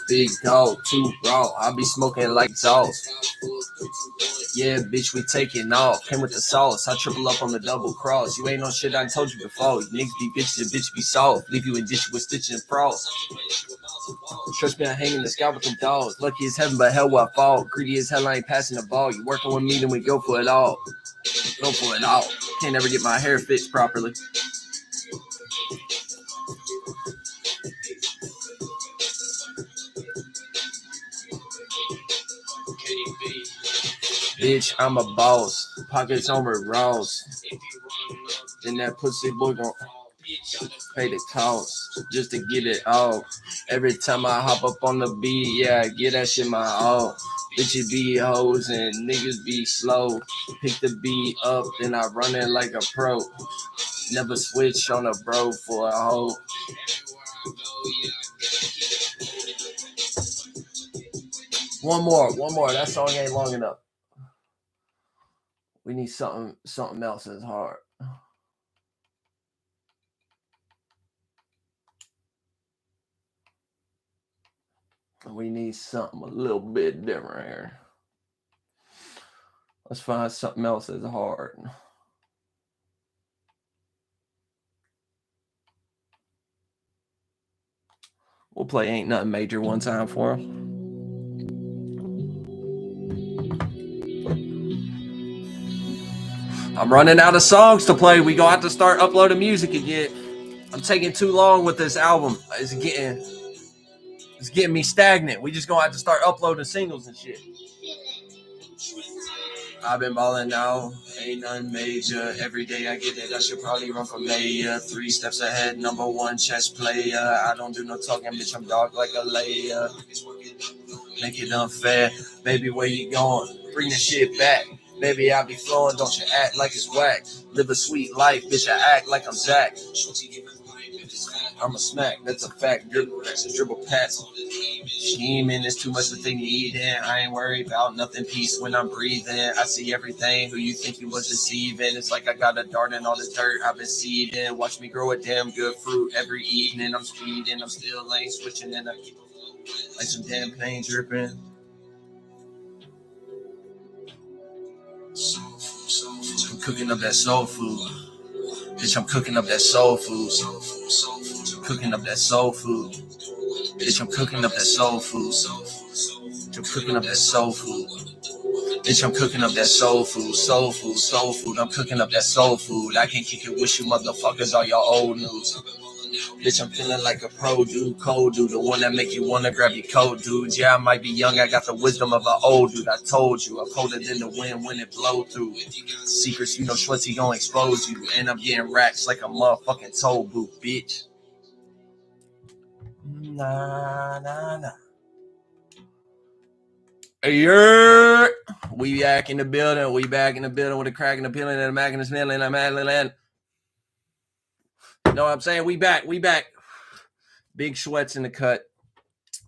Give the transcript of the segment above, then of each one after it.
Big dog, too raw. I be smoking like sauce. Yeah, bitch, we taking off. Came with the sauce. I triple up on the double cross. You ain't no shit I told you before. You niggas be bitches and bitch be soft. Leave you in dish with stitch and frost. Trust me, I hang in the sky with them dogs. Lucky as heaven, but hell will I fall. Greedy as hell, I ain't passing the ball. You working with me, then we go for it all. Go for it all. Can't ever get my hair fixed properly. Bitch, I'm a boss. Pockets on Rick Ross. Then that pussy boy gon' pay the cost just to get it off. Every time I hop up on the beat, yeah, I get that shit my all. Bitches be hoes and niggas be slow. Pick the beat up, then I run it like a pro. Never switch on a bro for a hoe. One more. That song ain't long enough. We need something else that's hard. We need something a little bit different here. Let's find something else that's hard. We'll play Ain't Nothing Major one time for him. I'm running out of songs to play. We gonna have to start uploading music again. I'm taking too long with this album. It's getting me stagnant. We just gonna have to start uploading singles and shit. I've been balling out, ain't nothing major. Every day I get it, I should probably run for mayor. 3 steps ahead, number 1 chess player. I don't do no talking, bitch, I'm dark like a layer. Make it unfair, baby, where you going? Bring the shit back. Baby, I be flowing, don't you act like it's whack. Live a sweet life, bitch, I act like I'm Zach. I'm a smack, that's a fact. Dribble pass. Scheming is too much to think eating. I ain't worried about nothing. Peace when I'm breathing. I see everything. Who you think you was deceiving? It's like I got a dart in all the dirt I've been seeding. Watch me grow a damn good fruit every evening. I'm speeding. I'm still lane switching and I keep like some damn pain dripping. I'm cooking up that soul food. Bitch, I'm cooking up that soul food. Cooking up that soul food. Bitch, I'm cooking up that soul food. I'm cooking up that soul food. Bitch, I'm cooking up that soul food. Soul food, soul food. I'm cooking up that soul food. I can't kick it with you motherfuckers, all y'all old news. Bitch, I'm feeling like a pro dude, cold dude, the one that make you wanna grab your coat, dude. Yeah, I might be young, I got the wisdom of an old dude. I told you, I'm colder than the wind when it blow through. Secrets, you know, Schwetzel gonna expose you, and I'm getting racks like a motherfucking toll booth, bitch. Nah, nah, nah. Yeah, we back in the building. We back in the building with a crack in the peeling and a mac in the smell and a man. You know what I'm saying? We back. Big Schwetz in the cut.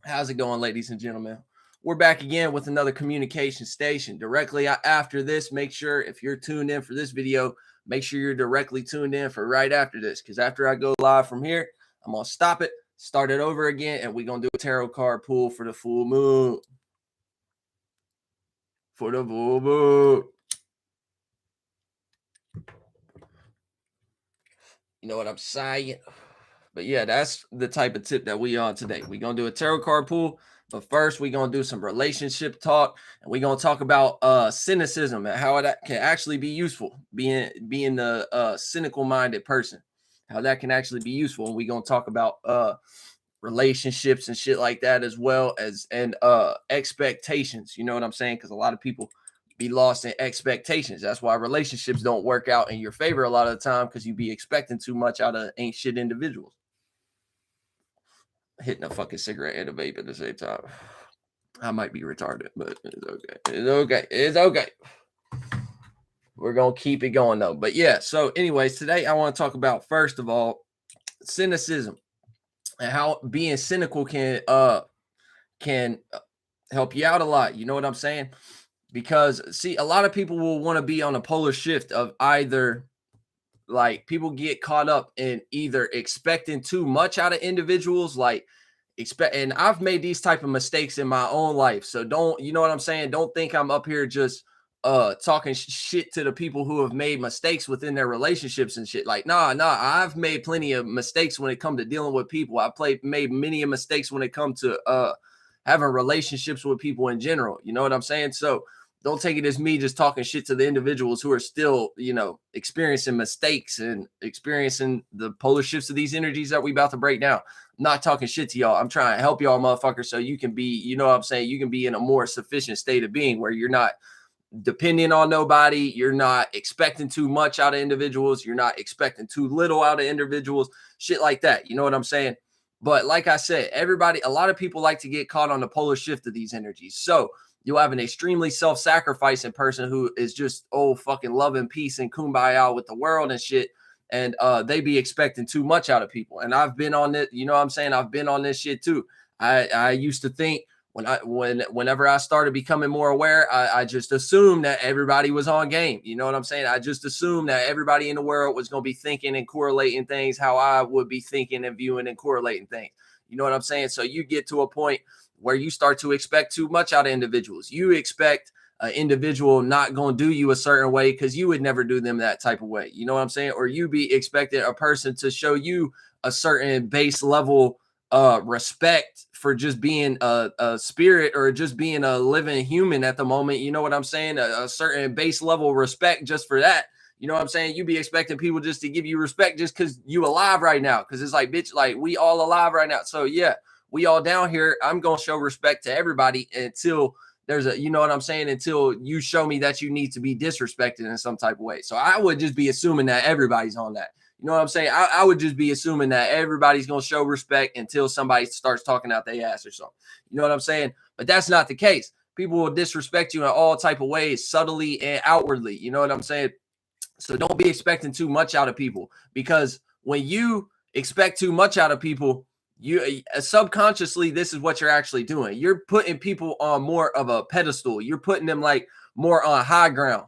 How's it going, ladies and gentlemen? We're back again with another communication station. Directly after this, make sure if you're tuned in for this video, make sure you're directly tuned in for right after this. Because after I go live from here, I'm going to stop it, start it over again, and we're going to do a tarot card pull for the full moon. For the full moon. You know what I'm saying? But yeah, that's the type of tip that we on today. We're going to do a tarot card pull. But first, we're going to do some relationship talk. And we're going to talk about cynicism and how that can actually be useful. Being the cynical-minded person. How that can actually be useful. And we're going to talk about relationships and shit like that, as well as expectations. You know what I'm saying? Because a lot of people be lost in expectations. That's why relationships don't work out in your favor a lot of the time, because you be expecting too much out of ain't shit individuals. Hitting a fucking cigarette and a vape at the same time. I might be retarded, but it's okay. We're gonna keep it going though. But yeah, so anyways, today I want to talk about, first of all, cynicism and how being cynical can help you out a lot. You know what I'm saying? Because see, a lot of people will want to be on a polar shift of either, like, people get caught up in either expecting too much out of individuals, like and I've made these type of mistakes in my own life. So don't, you know what I'm saying? Don't think I'm up here just talking shit to the people who have made mistakes within their relationships and shit. Like, nah, I've made plenty of mistakes when it comes to dealing with people. Made many of mistakes when it comes to having relationships with people in general. You know what I'm saying? So don't take it as me just talking shit to the individuals who are still, experiencing mistakes and experiencing the polar shifts of these energies that we about to break down. I'm not talking shit to y'all. I'm trying to help y'all motherfuckers so you can be, you know what I'm saying? You can be in a more sufficient state of being where you're not depending on nobody. You're not expecting too much out of individuals. You're not expecting too little out of individuals, shit like that. You know what I'm saying? But like I said, a lot of people like to get caught on the polar shift of these energies. So you'll have an extremely self-sacrificing person who is just, fucking loving peace and kumbaya with the world and shit. And they be expecting too much out of people. And I've been on it, you know what I'm saying? I've been on this shit too. I used to think whenever I started becoming more aware, I just assumed that everybody was on game. You know what I'm saying? I just assumed that everybody in the world was going to be thinking and correlating things how I would be thinking and viewing and correlating things. You know what I'm saying? So you get to a point where you start to expect too much out of individuals. You expect an individual not going to do you a certain way because you would never do them that type of way. You know what I'm saying? Or you be expecting a person to show you a certain base level respect for just being a spirit or just being a living human at the moment. You know what I'm saying? A certain base level respect just for that. You know what I'm saying? You be expecting people just to give you respect just because you alive right now. Because it's like, bitch, like we all alive right now. So yeah, we all down here. I'm going to show respect to everybody until there's you know what I'm saying? Until you show me that you need to be disrespected in some type of way. So I would just be assuming that everybody's on that. You know what I'm saying? I would just be assuming that everybody's going to show respect until somebody starts talking out their ass or something. You know what I'm saying? But that's not the case. People will disrespect you in all type of ways, subtly and outwardly. You know what I'm saying? So don't be expecting too much out of people, because when you expect too much out of people, you subconsciously, this is what you're actually doing. You're putting people on more of a pedestal. You're putting them like more on high ground,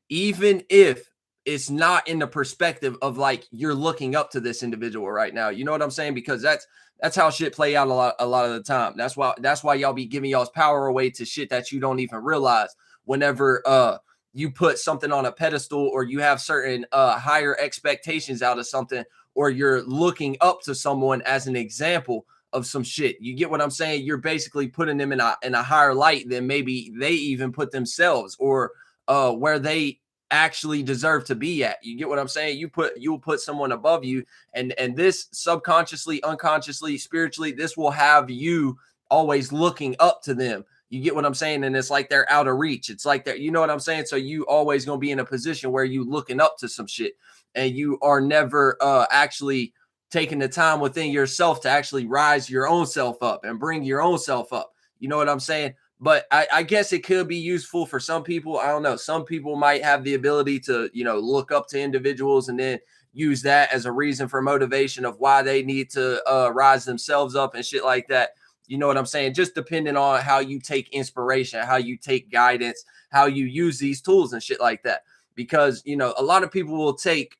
even if it's not in the perspective of like you're looking up to this individual right now. You know what I'm saying? Because that's how shit play out a lot of the time. That's why y'all be giving y'all's power away to shit that you don't even realize whenever you put something on a pedestal, or you have certain higher expectations out of something, or you're looking up to someone as an example of some shit. You get what I'm saying? You're basically putting them in a higher light than maybe they even put themselves, or where they actually deserve to be at. You get what I'm saying? You'll put someone above you, and this subconsciously, unconsciously, spiritually, this will have you always looking up to them. You get what I'm saying? And it's like they're out of reach. It's like that, you know what I'm saying? So you always gonna be in a position where you looking up to some shit, and you are never actually taking the time within yourself to actually rise your own self up and bring your own self up. You know what I'm saying? But I guess it could be useful for some people. I don't know. Some people might have the ability to, look up to individuals and then use that as a reason for motivation of why they need to rise themselves up and shit like that. You know what I'm saying? Just depending on how you take inspiration, how you take guidance, how you use these tools and shit like that. Because, a lot of people will take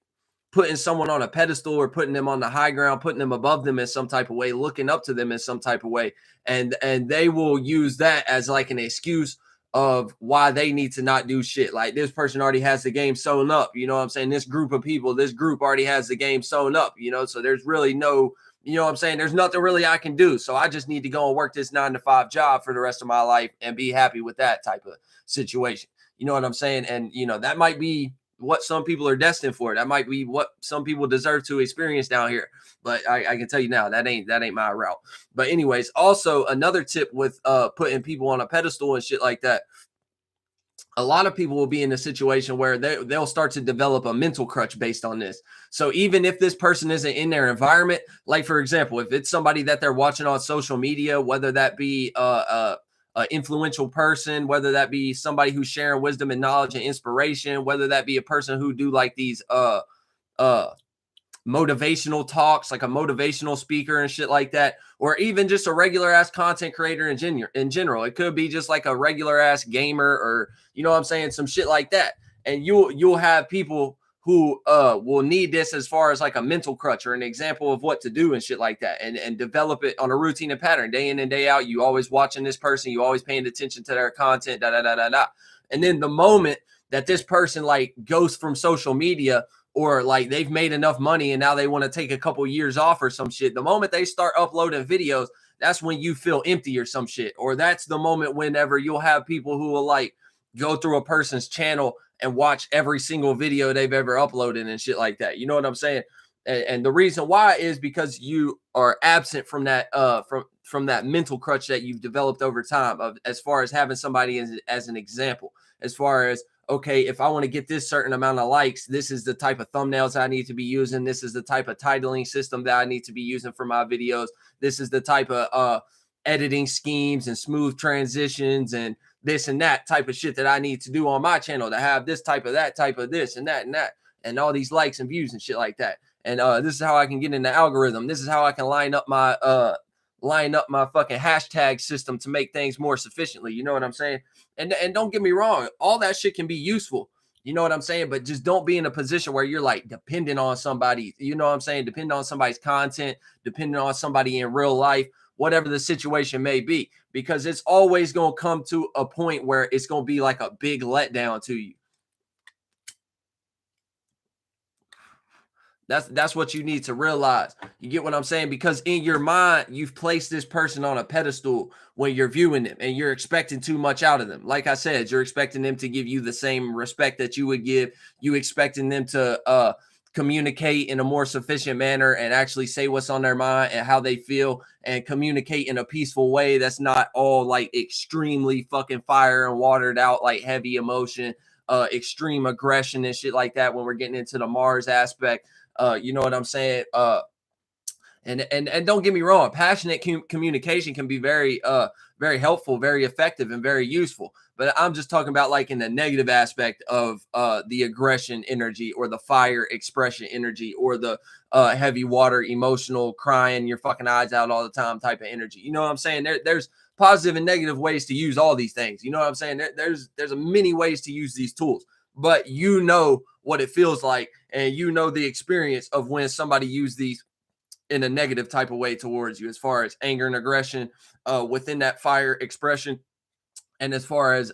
putting someone on a pedestal or putting them on the high ground, putting them above them in some type of way, looking up to them in some type of way. And they will use that as like an excuse of why they need to not do shit. Like, this person already has the game sewn up. You know what I'm saying? This group of people, this group already has the game sewn up, so there's really no, you know what I'm saying? There's nothing really I can do. So I just need to go and work this 9-to-5 job for the rest of my life and be happy with that type of situation. You know what I'm saying? And, that might be what some people are destined for. That might be what some people deserve to experience down here. But I can tell you now, that ain't my route. But anyways, also another tip with putting people on a pedestal and shit like that. A lot of people will be in a situation where they'll start to develop a mental crutch based on this. So even if this person isn't in their environment, like for example, if it's somebody that they're watching on social media, whether that be influential person, whether that be somebody who's sharing wisdom and knowledge and inspiration, whether that be a person who do like these motivational talks, like a motivational speaker and shit like that, or even just a regular ass content creator in general. It could be just like a regular ass gamer, or, you know what I'm saying, some shit like that. And you'll have people who will need this as far as like a mental crutch or an example of what to do and shit like that, and develop it on a routine and pattern day in and day out. You always watching this person, you always paying attention to their content, da da da da da. And then the moment that this person like goes from social media, or like they've made enough money and now they want to take a couple years off or some shit, the moment they start uploading videos, that's when you feel empty or some shit. Or that's the moment whenever you'll have people who will like go through a person's channel and watch every single video they've ever uploaded and shit like that. You know what I'm saying? And the reason why is because you are absent from that from that mental crutch that you've developed over time, of as far as having somebody as an example, as far as, okay, if I want to get this certain amount of likes, this is the type of thumbnails I need to be using. This is the type of titling system that I need to be using for my videos. This is the type of editing schemes and smooth transitions and this and that type of shit that I need to do on my channel to have this type of that type of this and that and all these likes and views and shit like that. And this is how I can get in the algorithm. This is how I can line up my fucking hashtag system to make things more sufficiently. You know what I'm saying? And don't get me wrong, all that shit can be useful. You know what I'm saying? But just don't be in a position where you're like dependent on somebody. You know what I'm saying? Depending on somebody's content, depending on somebody in real life, whatever the situation may be, because it's always going to come to a point where it's going to be like a big letdown to you. That's what you need to realize. You get what I'm saying? Because in your mind, you've placed this person on a pedestal when you're viewing them, and you're expecting too much out of them. Like I said, you're expecting them to give you the same respect that you would give. You expecting them to communicate in a more sufficient manner and actually say what's on their mind and how they feel, and communicate in a peaceful way that's not all like extremely fucking fire and watered out, like heavy emotion, extreme aggression and shit like that when we're getting into the Mars aspect. You know what I'm saying? And don't get me wrong, passionate communication can be very very helpful, very effective, and very useful. But I'm just talking about like in the negative aspect of the aggression energy, or the fire expression energy, or the heavy water emotional crying your fucking eyes out all the time type of energy. You know what I'm saying? There's positive and negative ways to use all these things. You know what I'm saying? There's many ways to use these tools, but you know what it feels like, and you know the experience of when somebody used these in a negative type of way towards you, as far as anger and aggression within that fire expression, and as far as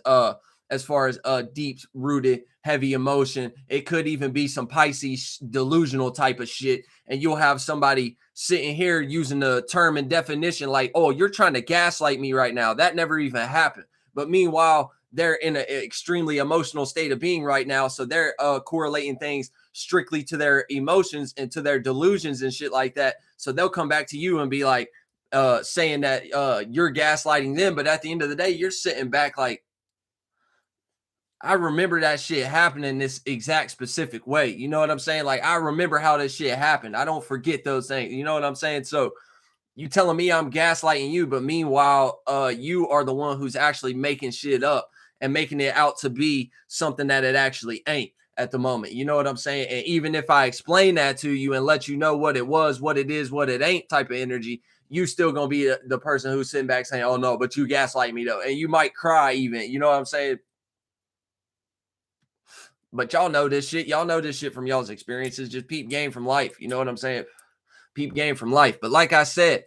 deep rooted heavy emotion. It could even be some Pisces delusional type of shit, and you'll have somebody sitting here using the term and definition like, oh, you're trying to gaslight me right now. That never even happened. But meanwhile, they're in an extremely emotional state of being right now, so they're correlating things strictly to their emotions and to their delusions and shit like that. So they'll come back to you and be like saying that you're gaslighting them, but at the end of the day, you're sitting back like, I remember that shit happening this exact specific way. You know what I'm saying? Like, I remember how this shit happened. I don't forget those things. You know what I'm saying? So you telling me I'm gaslighting you, but meanwhile, you are the one who's actually making shit up and making it out to be something that it actually ain't at the moment. You know what I'm saying? And even if I explain that to you and let you know what it was, what it is, what it ain't type of energy, you still gonna be the person who's sitting back saying, oh no, but you gaslight me though. And you might cry even, you know what I'm saying? But y'all know this shit. Y'all know this shit from y'all's experiences. Just peep game from life. You know what I'm saying? Peep game from life. But like I said,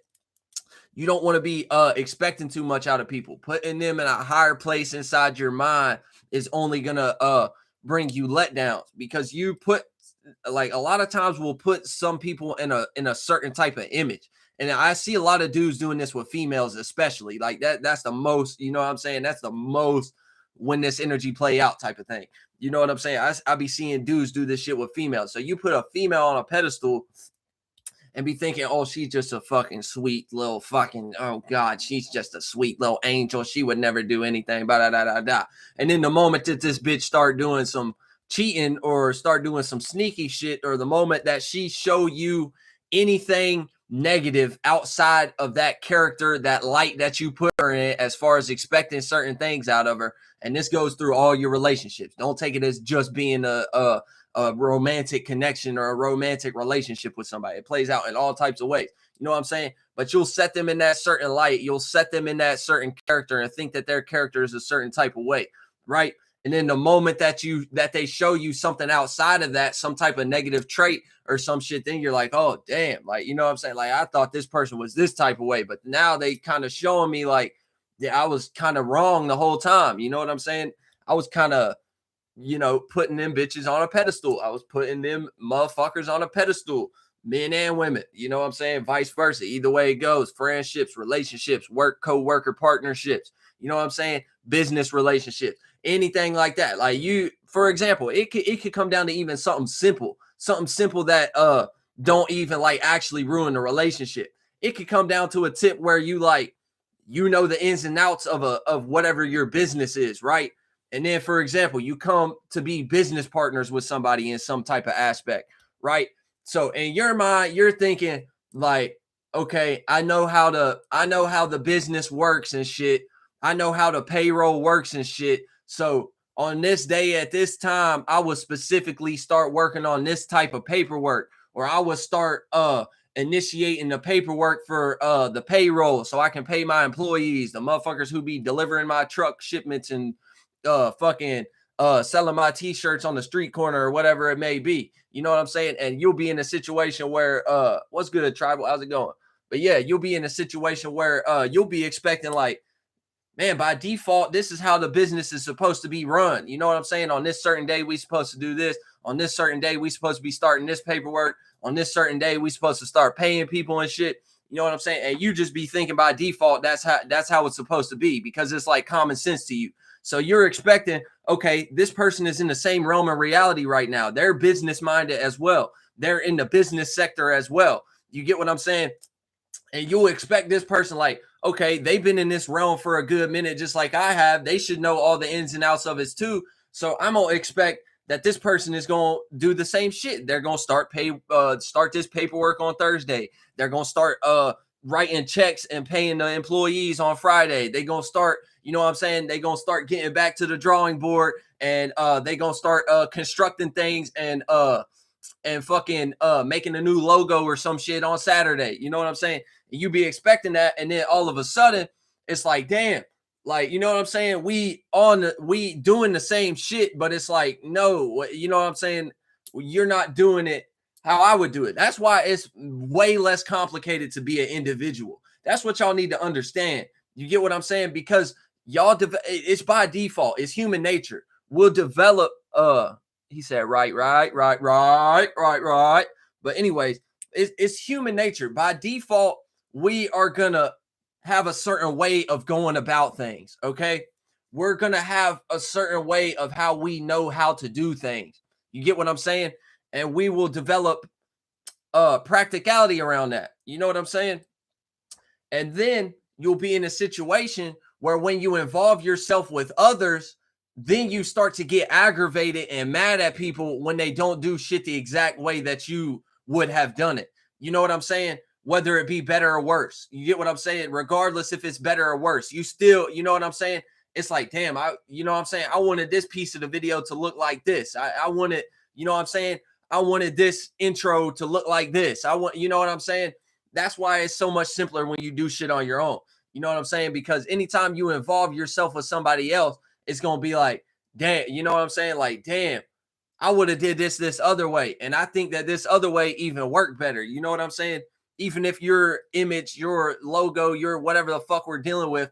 you don't want to be expecting too much out of people. Putting them in a higher place inside your mind is only gonna bring you letdowns, because you put, like, a lot of times we'll put some people in a certain type of image. And I see a lot of dudes doing this with females, especially. Like that's the most, you know what I'm saying? That's the most when this energy play out type of thing. You know what I'm saying? I be seeing dudes do this shit with females. So you put a female on a pedestal and be thinking, oh, she's just a fucking sweet little fucking, oh God, she's just a sweet little angel. She would never do anything, da da da da. And then the moment that this bitch start doing some cheating or start doing some sneaky shit, or the moment that she show you anything negative outside of that character, that light that you put her in, as far as expecting certain things out of her, and this goes through all your relationships. Don't take it as just being a romantic connection or a romantic relationship with somebody. It plays out in all types of ways. You know what I'm saying? But you'll set them in that certain light. You'll set them in that certain character and think that their character is a certain type of way, right? And then the moment that they show you something outside of that, some type of negative trait or some shit, then you're like, oh damn, like, you know what I'm saying? Like, I thought this person was this type of way, but now they kind of showing me like, yeah, I was kind of wrong the whole time. You know what I'm saying? I was kind of, you know, putting them bitches on a pedestal. I was putting them motherfuckers on a pedestal, men and women. You know what I'm saying? Vice versa. Either way it goes, friendships, relationships, work, co-worker partnerships. You know what I'm saying? Business relationships, anything like that. Like you, for example, it could come down to even something simple that don't even like actually ruin the relationship. It could come down to a tip where you like, you know, the ins and outs of whatever your business is, right? And then, for example, you come to be business partners with somebody in some type of aspect, right? So in your mind, you're thinking like, okay, I know how the business works and shit. I know how the payroll works and shit. So on this day at this time, I would specifically start working on this type of paperwork, or I would start initiating the paperwork for the payroll so I can pay my employees, the motherfuckers who be delivering my truck shipments and fucking selling my t-shirts on the street corner or whatever it may be. You know what I'm saying? And you'll be in a situation where what's good, Tribal? How's it going? But yeah, you'll be in a situation where you'll be expecting like, man, by default, this is how the business is supposed to be run. You know what I'm saying? On this certain day, we supposed to do this. On this certain day, we supposed to be starting this paperwork. On this certain day, we supposed to start paying people and shit. You know what I'm saying? And you just be thinking by default, that's how it's supposed to be, because it's like common sense to you. So you're expecting, okay, this person is in the same realm of reality right now. They're business minded as well. They're in the business sector as well. You get what I'm saying? And you'll expect this person like, okay, they've been in this realm for a good minute, just like I have. They should know all the ins and outs of it too. So I'm going to expect that this person is going to do the same shit. They're going to start this paperwork on Thursday. They're going to start writing checks and paying the employees on Friday. They're going to start, you know what I'm saying? They're going to start getting back to the drawing board, and they're going to start constructing things and fucking making a new logo or some shit on Saturday. You know what I'm saying? You be expecting that, and then all of a sudden it's like, damn, like, you know what I'm saying? We doing the same shit, but it's like, no, you know what I'm saying? You're not doing it how I would do it. That's why it's way less complicated to be an individual. That's what y'all need to understand. You get what I'm saying? Because y'all, it's by default. It's human nature. We'll develop. He said, right. But anyways, it's human nature. By default, we are gonna have a certain way of going about things. Okay, we're gonna have a certain way of how we know how to do things. You get what I'm saying? And we will develop practicality around that. You know what I'm saying? And then you'll be in a situation where when you involve yourself with others, then you start to get aggravated and mad at people when they don't do shit the exact way that you would have done it. You know what I'm saying? Whether it be better or worse. You get what I'm saying? Regardless if it's better or worse, you still, you know what I'm saying? It's like, damn, you know what I'm saying? I wanted this piece of the video to look like this. I wanted, you know what I'm saying? I wanted this intro to look like this. You know what I'm saying? That's why it's so much simpler when you do shit on your own. You know what I'm saying? Because anytime you involve yourself with somebody else, it's going to be like, damn, you know what I'm saying? Like, damn, I would have did this other way. And I think that this other way even worked better. You know what I'm saying? Even if your image, your logo, your whatever the fuck we're dealing with,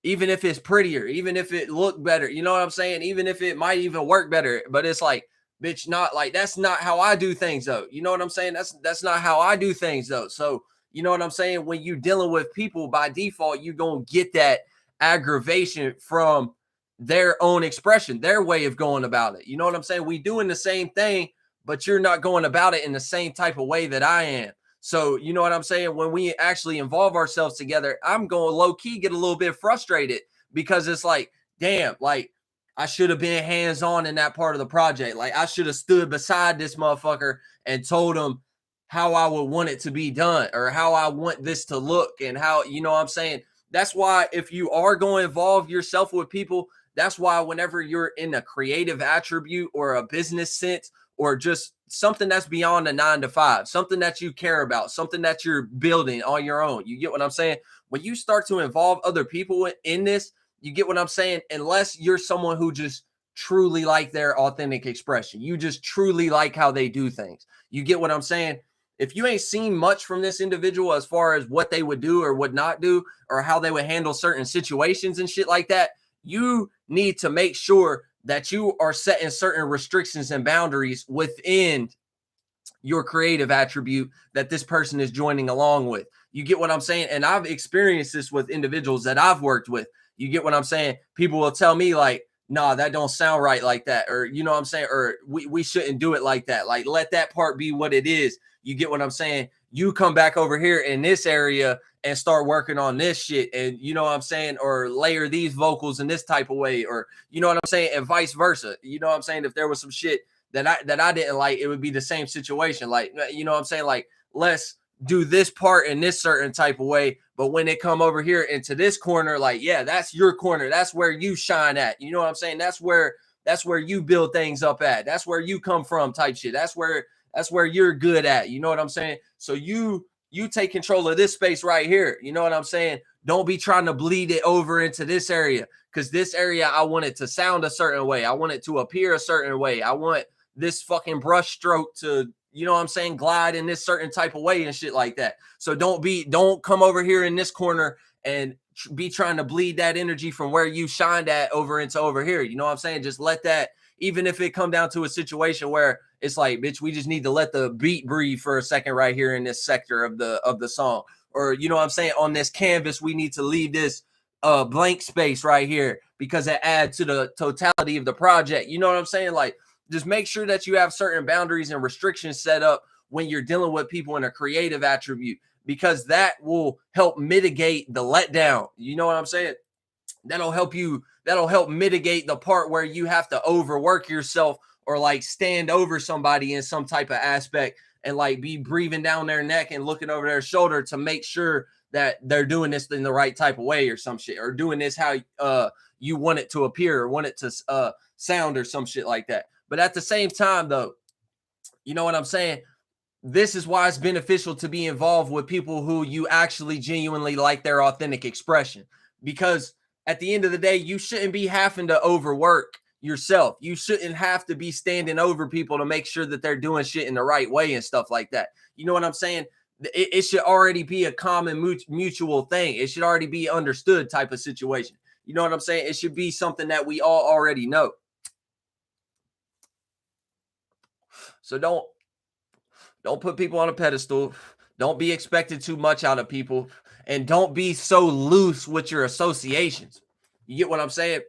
even if it's prettier, even if it looked better, you know what I'm saying? Even if it might even work better, but it's like, bitch, not like, that's not how I do things though. You know what I'm saying? That's not how I do things though. So, you know what I'm saying? When you dealing with people by default, you're going to get that aggravation from their own expression, their way of going about it. You know what I'm saying? We doing the same thing, but you're not going about it in the same type of way that I am. So, you know what I'm saying? When we actually involve ourselves together, I'm going low key get a little bit frustrated because it's like, damn, like I should have been hands on in that part of the project. Like I should have stood beside this motherfucker and told him how I would want it to be done or how I want this to look and how, you know what I'm saying? That's why if you are going to involve yourself with people, that's why whenever you're in a creative attribute or a business sense or just something that's beyond a 9 to 5, something that you care about, something that you're building on your own. You get what I'm saying? When you start to involve other people in this, you get what I'm saying? Unless you're someone who just truly like their authentic expression. You just truly like how they do things. You get what I'm saying? If you ain't seen much from this individual as far as what they would do or would not do, or how they would handle certain situations and shit like that, you need to make sure that you are setting certain restrictions and boundaries within your creative attribute that this person is joining along with. You get what I'm saying? And I've experienced this with individuals that I've worked with. You get what I'm saying? People will tell me like, nah, that don't sound right like that. Or, you know what I'm saying? Or we shouldn't do it like that. Like, let that part be what it is. You get what I'm saying? You come back over here in this area and start working on this shit. And you know what I'm saying? Or layer these vocals in this type of way. Or, you know what I'm saying? And vice versa. You know what I'm saying? If there was some shit that I didn't like, it would be the same situation. Like, you know what I'm saying? Like, let's do this part in this certain type of way. But when it come over here into this corner, like, yeah, that's your corner. That's where you shine at. You know what I'm saying? That's where you build things up at. That's where you come from type shit. That's where you're good at. You know what I'm saying? So you take control of this space right here. You know what I'm saying? Don't be trying to bleed it over into this area, because this area, I want it to sound a certain way. I want it to appear a certain way. I want this fucking brush stroke to, you know what I'm saying, glide in this certain type of way and shit like that. So don't come over here in this corner and be trying to bleed that energy from where you shined at over into over here. You know what I'm saying? Just let that, even if it come down to a situation where it's like, bitch, we just need to let the beat breathe for a second right here in this sector of the song. Or, you know what I'm saying, on this canvas, we need to leave this blank space right here because it adds to the totality of the project. You know what I'm saying? Like, just make sure that you have certain boundaries and restrictions set up when you're dealing with people in a creative attribute, because that will help mitigate the letdown. You know what I'm saying? That'll help mitigate the part where you have to overwork yourself or like stand over somebody in some type of aspect and like be breathing down their neck and looking over their shoulder to make sure that they're doing this in the right type of way or some shit, or doing this how you want it to appear or want it to sound or some shit like that. But at the same time, though, you know what I'm saying? This is why it's beneficial to be involved with people who you actually genuinely like their authentic expression. Because at the end of the day, you shouldn't be having to overwork yourself. You shouldn't have to be standing over people to make sure that they're doing shit in the right way and stuff like that. You know what I'm saying? It should already be a common mutual thing. It should already be understood type of situation. You know what I'm saying? It should be something that we all already know. So don't put people on a pedestal. Don't be expected too much out of people, and don't be so loose with your associations. You get what I'm saying?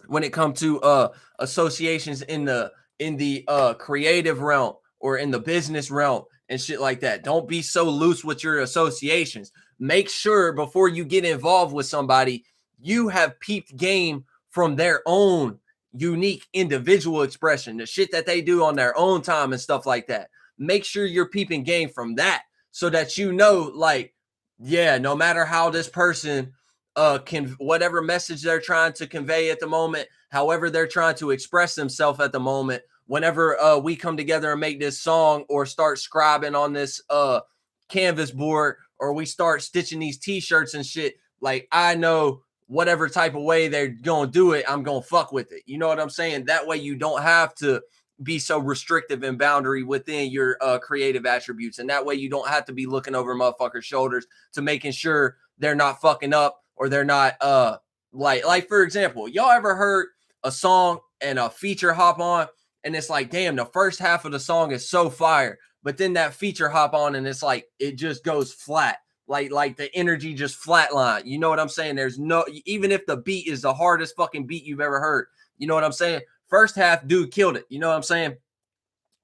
When it comes to associations in the creative realm or in the business realm and shit like that. Don't be so loose with your associations. Make sure before you get involved with somebody, you have peeped game from their own unique individual expression, the shit that they do on their own time and stuff like that. Make sure you're peeping game from that so that you know, like, yeah, no matter how this person can, whatever message they're trying to convey at the moment, however they're trying to express themselves at the moment, whenever we come together and make this song or start scribing on this canvas board, or we start stitching these t-shirts and shit, like, I know whatever type of way they're gonna do it, I'm gonna fuck with it. You know what I'm saying? That way you don't have to be so restrictive and boundary within your creative attributes, and that way you don't have to be looking over motherfuckers' shoulders to making sure they're not fucking up, or they're not like for example, y'all ever heard a song and a feature hop on and it's like, damn, the first half of the song is so fire, but then that feature hop on and it's like it just goes flat, like the energy just flatline. You know what I'm saying? There's no, even if the beat is the hardest fucking beat you've ever heard, you know what I'm saying? First half, dude killed it. You know what I'm saying?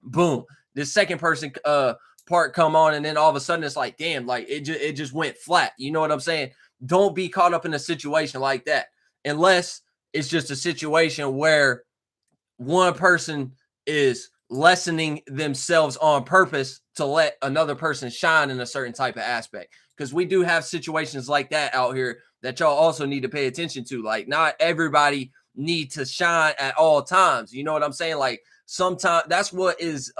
Boom. This second person part come on, and then all of a sudden it's like, damn, like it just went flat. You know what I'm saying? Don't be caught up in a situation like that, unless it's just a situation where one person is lessening themselves on purpose to let another person shine in a certain type of aspect. Because we do have situations like that out here that y'all also need to pay attention to. Like, not everybody need to shine at all times. You know what I'm saying? Like, sometimes that's what is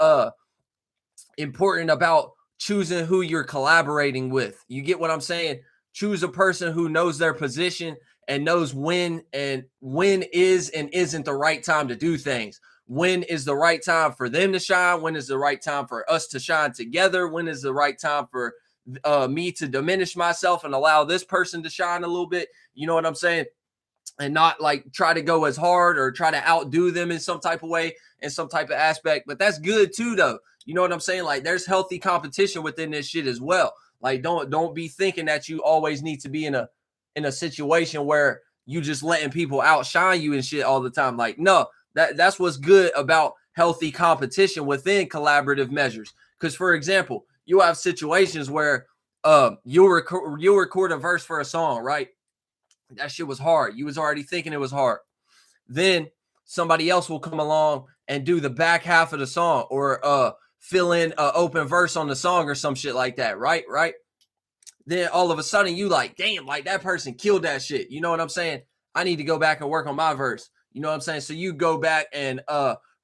important about choosing who you're collaborating with. You get what I'm saying? Choose a person who knows their position and knows when is and isn't the right time to do things. When is the right time for them to shine? When is the right time for us to shine together? When is the right time for me to diminish myself and allow this person to shine a little bit? You know what I'm saying? And not like try to go as hard or try to outdo them in some type of way, in some type of aspect. But that's good too, though. You know what I'm saying? Like there's healthy competition within this shit as well. Like don't be thinking that you always need to be in a situation where you just letting people outshine you and shit all the time. Like no, that's what's good about healthy competition within collaborative measures. Because for example, you have situations where you'll record a verse for a song, right? That shit was hard. You was already thinking it was hard. Then somebody else will come along and do the back half of the song, or fill in an open verse on the song or some shit like that, right? Then all of a sudden you like, damn, like that person killed that shit. You know what I'm saying? I need to go back and work on my verse. You know what I'm saying? So you go back and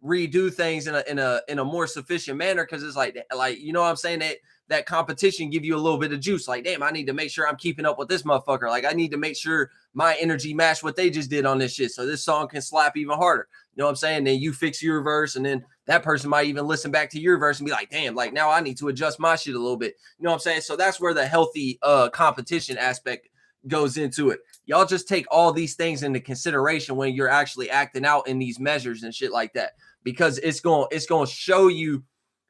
redo things in a more sufficient manner, because it's like you know what I'm saying, that competition give you a little bit of juice. Like, damn, I need to make sure I'm keeping up with this motherfucker. Like, I need to make sure my energy match what they just did on this shit, so this song can slap even harder. You know what I'm saying? Then you fix your verse, and then that person might even listen back to your verse and be like, damn, like now I need to adjust my shit a little bit. You know what I'm saying? So that's where the healthy competition aspect goes into it. Y'all just take all these things into consideration when you're actually acting out in these measures and shit like that, because it's going to show you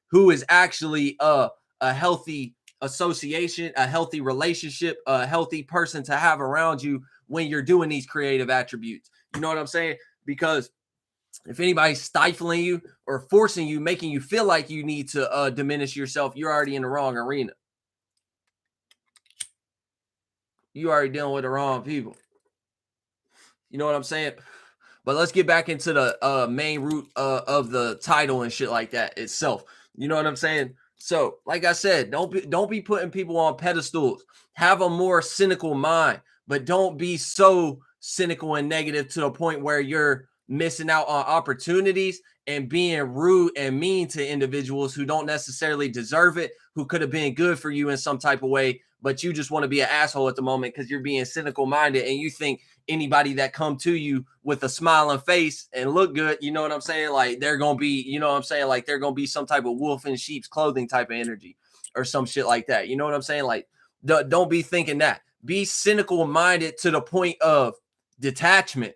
who is actually a healthy association, a healthy relationship, a healthy person to have around you when you're doing these creative attributes. You know what I'm saying? Because if anybody's stifling you or forcing you, making you feel like you need to diminish yourself, you're already in the wrong arena. You already dealing with the wrong people. You know what I'm saying? But let's get back into the main root of the title and shit like that itself. You know what I'm saying? So, like I said, don't be putting people on pedestals. Have a more cynical mind, but don't be so cynical and negative to the point where you're missing out on opportunities and being rude and mean to individuals who don't necessarily deserve it, who could have been good for you in some type of way, but you just want to be an asshole at the moment because you're being cynical minded and you think anybody that come to you with a smiling face and look good, you know what I'm saying? Like they're going to be, you know what I'm saying? Like they're going to be some type of wolf in sheep's clothing type of energy or some shit like that. You know what I'm saying? Like don't be thinking that. Be cynical minded to the point of detachment,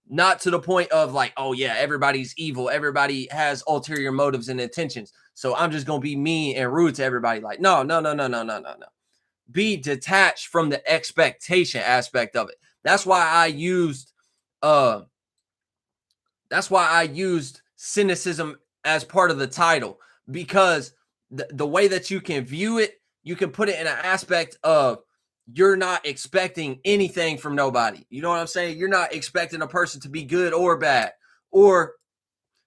not to the point of like, oh yeah, everybody's evil. Everybody has ulterior motives and intentions. So I'm just going to be mean and rude to everybody. Like, no. Be detached from the expectation aspect of it. That's why I used cynicism as part of the title, because the way that you can view it, you can put it in an aspect of you're not expecting anything from nobody. You know what I'm saying? You're not expecting a person to be good or bad, or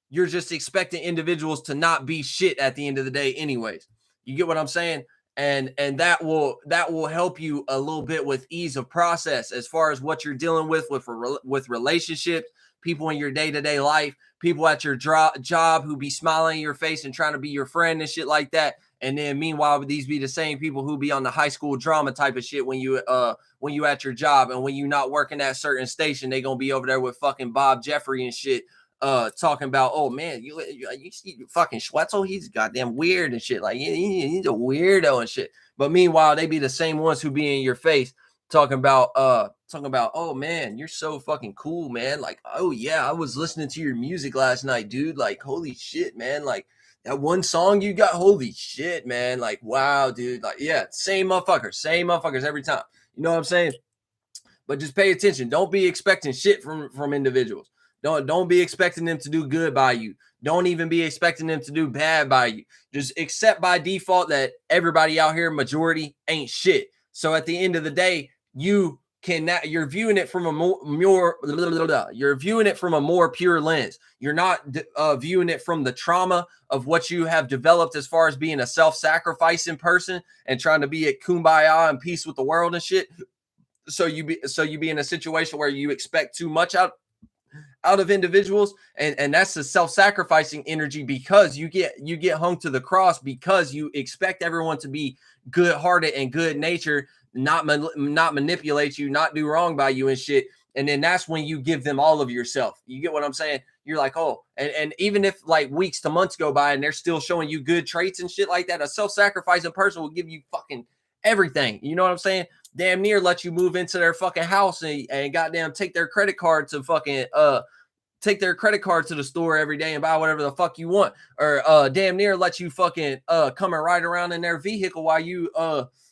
you're just expecting individuals to not be shit at the end of the day anyways. You get what I'm saying? And that will help you a little bit with ease of process as far as what you're dealing with relationships, people in your day-to-day life, people at your job who be smiling in your face and trying to be your friend and shit like that. And then meanwhile, these be the same people who be on the high school drama type of shit when you at your job, and when you not working at certain station, they gonna be over there with fucking Bob Jeffrey and shit, talking about, oh man, you see fucking Schwetzel, he's goddamn weird and shit, like he's a weirdo and shit. But meanwhile, they be the same ones who be in your face talking about, oh man, you're so fucking cool, man. Like, oh yeah, I was listening to your music last night, dude. Like, holy shit, man. Like that one song you got, holy shit, man. Like, wow, dude. Like, yeah, same motherfuckers every time. You know what I'm saying? But just pay attention. Don't be expecting shit from individuals. Don't be expecting them to do good by you. Don't even be expecting them to do bad by you. Just accept by default that everybody out here, majority, ain't shit. So at the end of the day, you're viewing it from a more pure lens. You're not viewing it from the trauma of what you have developed as far as being a self-sacrificing person and trying to be at kumbaya and peace with the world and shit. So you be in a situation where you expect too much out of individuals, and that's the self-sacrificing energy, because you get hung to the cross because you expect everyone to be good-hearted and good-natured, not manipulate you, not do wrong by you and shit. And then that's when you give them all of yourself. You get what I'm saying? You're like, oh, and even if like weeks to months go by and they're still showing you good traits and shit like that, a self-sacrificing person will give you fucking everything. You know what I'm saying? Damn near let you move into their fucking house and goddamn take their credit card to fucking take their credit card to the store every day and buy whatever the fuck you want, or damn near let you fucking come and ride around in their vehicle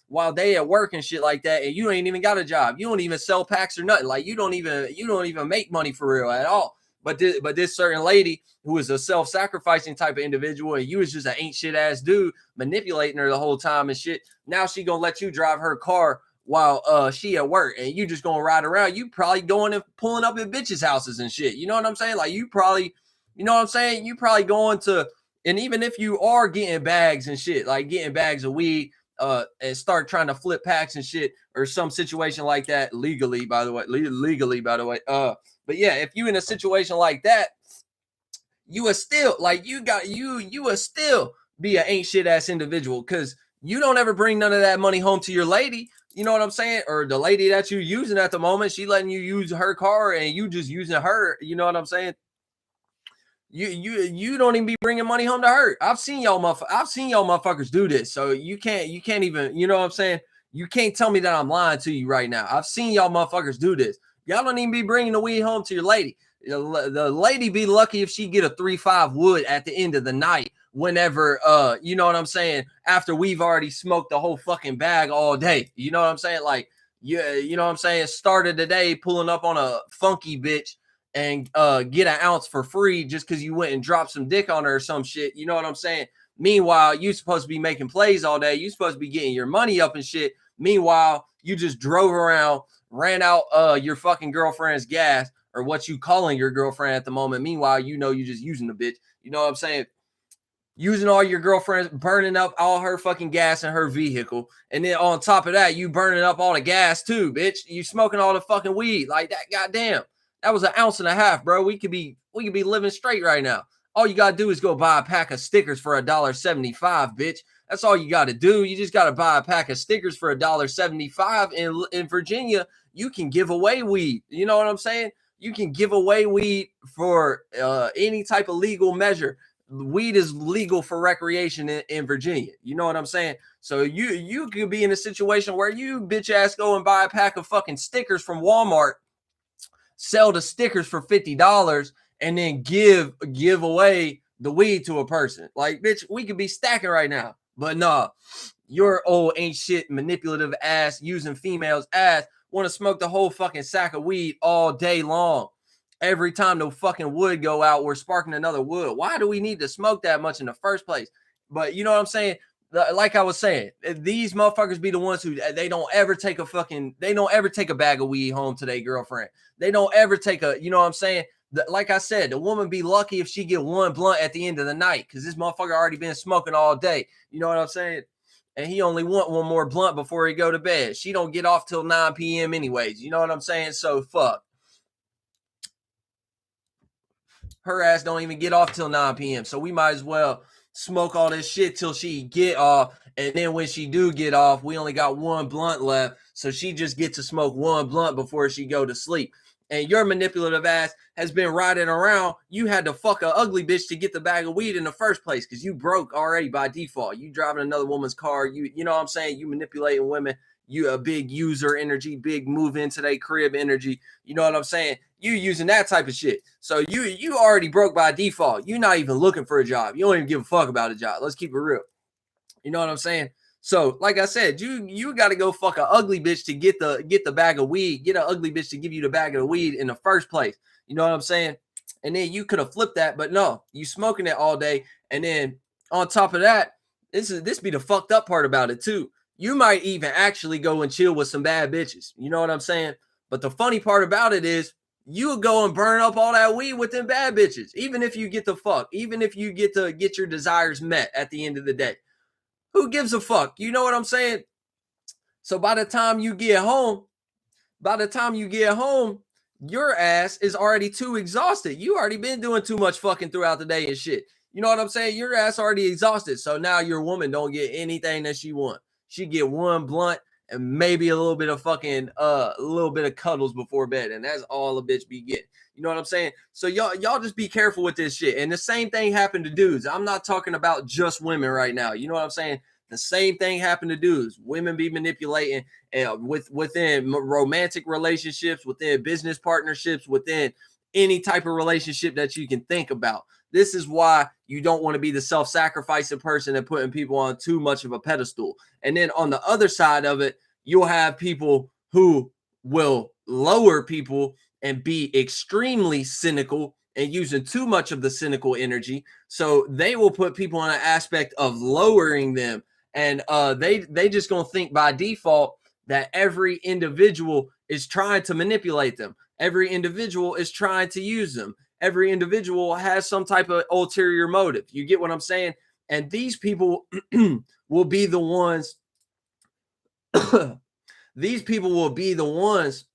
while they at work and shit like that, and you ain't even got a job. You don't even sell packs or nothing. Like you don't even make money for real at all. But this certain lady who is a self-sacrificing type of individual, and you was just an ain't shit ass dude manipulating her the whole time and shit. Now she gonna let you drive her car while she at work, and you just gonna ride around. You probably going and pulling up at bitches' houses and shit. You know what I'm saying? Like you probably, you know what I'm saying? You probably going to, and even if you are getting bags and shit, like getting bags of weed, and start trying to flip packs and shit, or some situation like that legally, by the way. But yeah, if you in a situation like that, you are still like you are still be an ain't shit ass individual, because you don't ever bring none of that money home to your lady. You know what I'm saying? Or the lady that you using at the moment, she letting you use her car and you just using her. You know what I'm saying? You don't even be bringing money home to her. I've seen y'all motherfuckers do this. So you can't even, you know what I'm saying? You can't tell me that I'm lying to you right now. I've seen y'all motherfuckers do this. Y'all don't even be bringing the weed home to your lady. The lady be lucky if she get a 3-5 wood at the end of the night, whenever you know what I'm saying, after we've already smoked the whole fucking bag all day. You know what I'm saying? Like, yeah, you know what I'm saying? Started the day pulling up on a funky bitch and get an ounce for free just because you went and dropped some dick on her or some shit. You know what I'm saying? Meanwhile, you supposed to be making plays all day. You supposed to be getting your money up and shit. Meanwhile, you just drove around, ran out your fucking girlfriend's gas, or what you calling your girlfriend at the moment. Meanwhile, you know you just using the bitch. You know what I'm saying? Using all your girlfriends, burning up all her fucking gas in her vehicle. And then on top of that, you burning up all the gas too, bitch. You smoking all the fucking weed like that. Goddamn. That was 1.5 ounces. Bro. We could be living straight right now. All you gotta do is go buy a pack of stickers for $1.75, bitch. That's all you gotta do. You just gotta buy a pack of stickers for $1.75. In Virginia, you can give away weed. You know what I'm saying? You can give away weed for any type of legal measure. Weed is legal for recreation in Virginia. You know what I'm saying? So you could be in a situation where you bitch ass go and buy a pack of fucking stickers from Walmart, sell the stickers for $50, and then give away the weed to a person. Like, bitch, we could be stacking right now. But nah, your old ain't shit manipulative ass using females ass want to smoke the whole fucking sack of weed all day long. Every time the fucking wood go out, we're sparking another wood. Why do we need to smoke that much in the first place? But you know what I'm saying? Like I was saying, these motherfuckers be the ones who they don't ever take a bag of weed home to their girlfriend. They don't ever take a, you know what I'm saying? Like I said, the woman be lucky if she get one blunt at the end of the night, because this motherfucker already been smoking all day. You know what I'm saying? And he only want one more blunt before he go to bed. She don't get off till 9 p.m. anyways. You know what I'm saying? So fuck. Her ass don't even get off till 9 p.m. So we might as well smoke all this shit till she get off. And then when she do get off, we only got one blunt left. So she just get to smoke one blunt before she go to sleep. And your manipulative ass has been riding around. You had to fuck a ugly bitch to get the bag of weed in the first place, because you broke already by default. You driving another woman's car. You know what I'm saying? You manipulating women. You a big user energy, big move into their crib energy. You know what I'm saying? You using that type of shit. So you already broke by default. You're not even looking for a job. You don't even give a fuck about a job. Let's keep it real. You know what I'm saying? So, like I said, you got to go fuck an ugly bitch to get the bag of weed. Get an ugly bitch to give you the bag of the weed in the first place. You know what I'm saying? And then you could have flipped that, but no, you smoking it all day. And then on top of that, this be the fucked up part about it too. You might even actually go and chill with some bad bitches. You know what I'm saying? But the funny part about it is, you'll go and burn up all that weed with them bad bitches, even if you get the fuck, even if you get to get your desires met at the end of the day. Who gives a fuck? You know what I'm saying? So by the time you get home, your ass is already too exhausted. You already been doing too much fucking throughout the day and shit. You know what I'm saying? Your ass already exhausted. So now your woman don't get anything that she want. She get one blunt and maybe a little bit of fucking a little bit of cuddles before bed, and that's all a bitch be getting. You know what I'm saying? So y'all just be careful with this shit. And the same thing happened to dudes. I'm not talking about just women right now. You know what I'm saying? The same thing happened to dudes. Women be manipulating within romantic relationships, within business partnerships, within any type of relationship that you can think about. This is why you don't want to be the self-sacrificing person and putting people on too much of a pedestal. And then on the other side of it, you'll have people who will lower people and be extremely cynical and using too much of the cynical energy. So they will put people in an aspect of lowering them. And they just gonna think by default that every individual is trying to manipulate them. Every individual is trying to use them. Every individual has some type of ulterior motive. You get what I'm saying? And these people will be the ones. These people will be the ones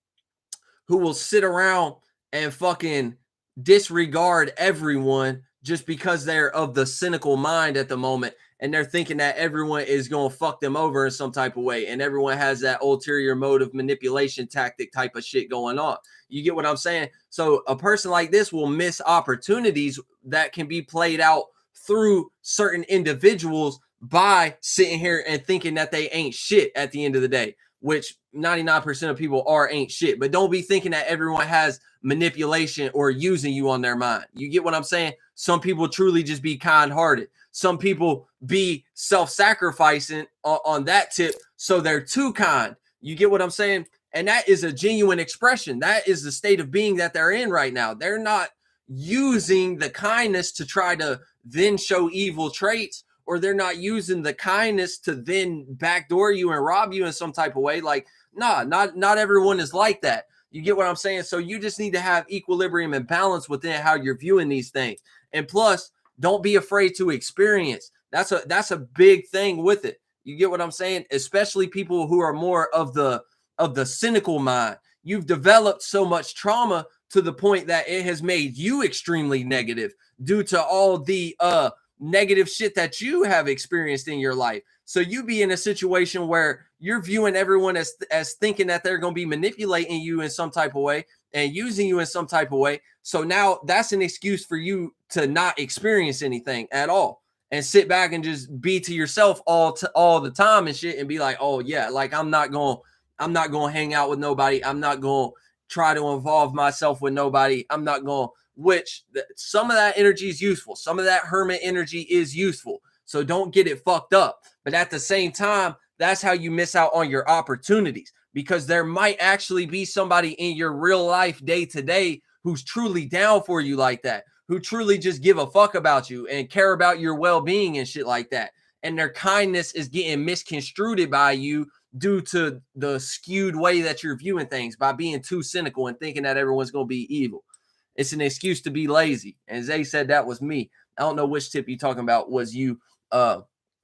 who will sit around and fucking disregard everyone just because they're of the cynical mind at the moment, and they're thinking that everyone is going to fuck them over in some type of way, and everyone has that ulterior motive manipulation tactic type of shit going on. You get what I'm saying? So a person like this will miss opportunities that can be played out through certain individuals by sitting here and thinking that they ain't shit at the end of the day, which 99% of people ain't shit. But don't be thinking that everyone has manipulation or using you on their mind. You get what I'm saying? Some people truly just be kind-hearted. Some people be self-sacrificing on that tip, so they're too kind. You get what I'm saying? And that is a genuine expression. That is the state of being that they're in right now. They're not using the kindness to try to then show evil traits, or they're not using the kindness to then backdoor you and rob you in some type of way. Like, nah, not everyone is like that. You get what I'm saying? So you just need to have equilibrium and balance within how you're viewing these things. And plus, don't be afraid to experience. That's a big thing with it. You get what I'm saying? Especially people who are more of the cynical mind. You've developed so much trauma to the point that it has made you extremely negative due to all the negative shit that you have experienced in your life. So you be in a situation where you're viewing everyone as thinking that they're going to be manipulating you in some type of way and using you in some type of way. So now that's an excuse for you to not experience anything at all and sit back and just be to yourself all the time and shit and be like, oh yeah, like I'm not going to hang out with nobody. I'm not going to try to involve myself with nobody. I'm not going to, which some of that energy is useful. Some of that hermit energy is useful. So don't get it fucked up. But at the same time, that's how you miss out on your opportunities, because there might actually be somebody in your real life day to day who's truly down for you like that, who truly just give a fuck about you and care about your well-being and shit like that. And their kindness is getting misconstrued by you due to the skewed way that you're viewing things by being too cynical and thinking that everyone's going to be evil. It's an excuse to be lazy. And Zay said that was me. I don't know which tip you're talking about was you.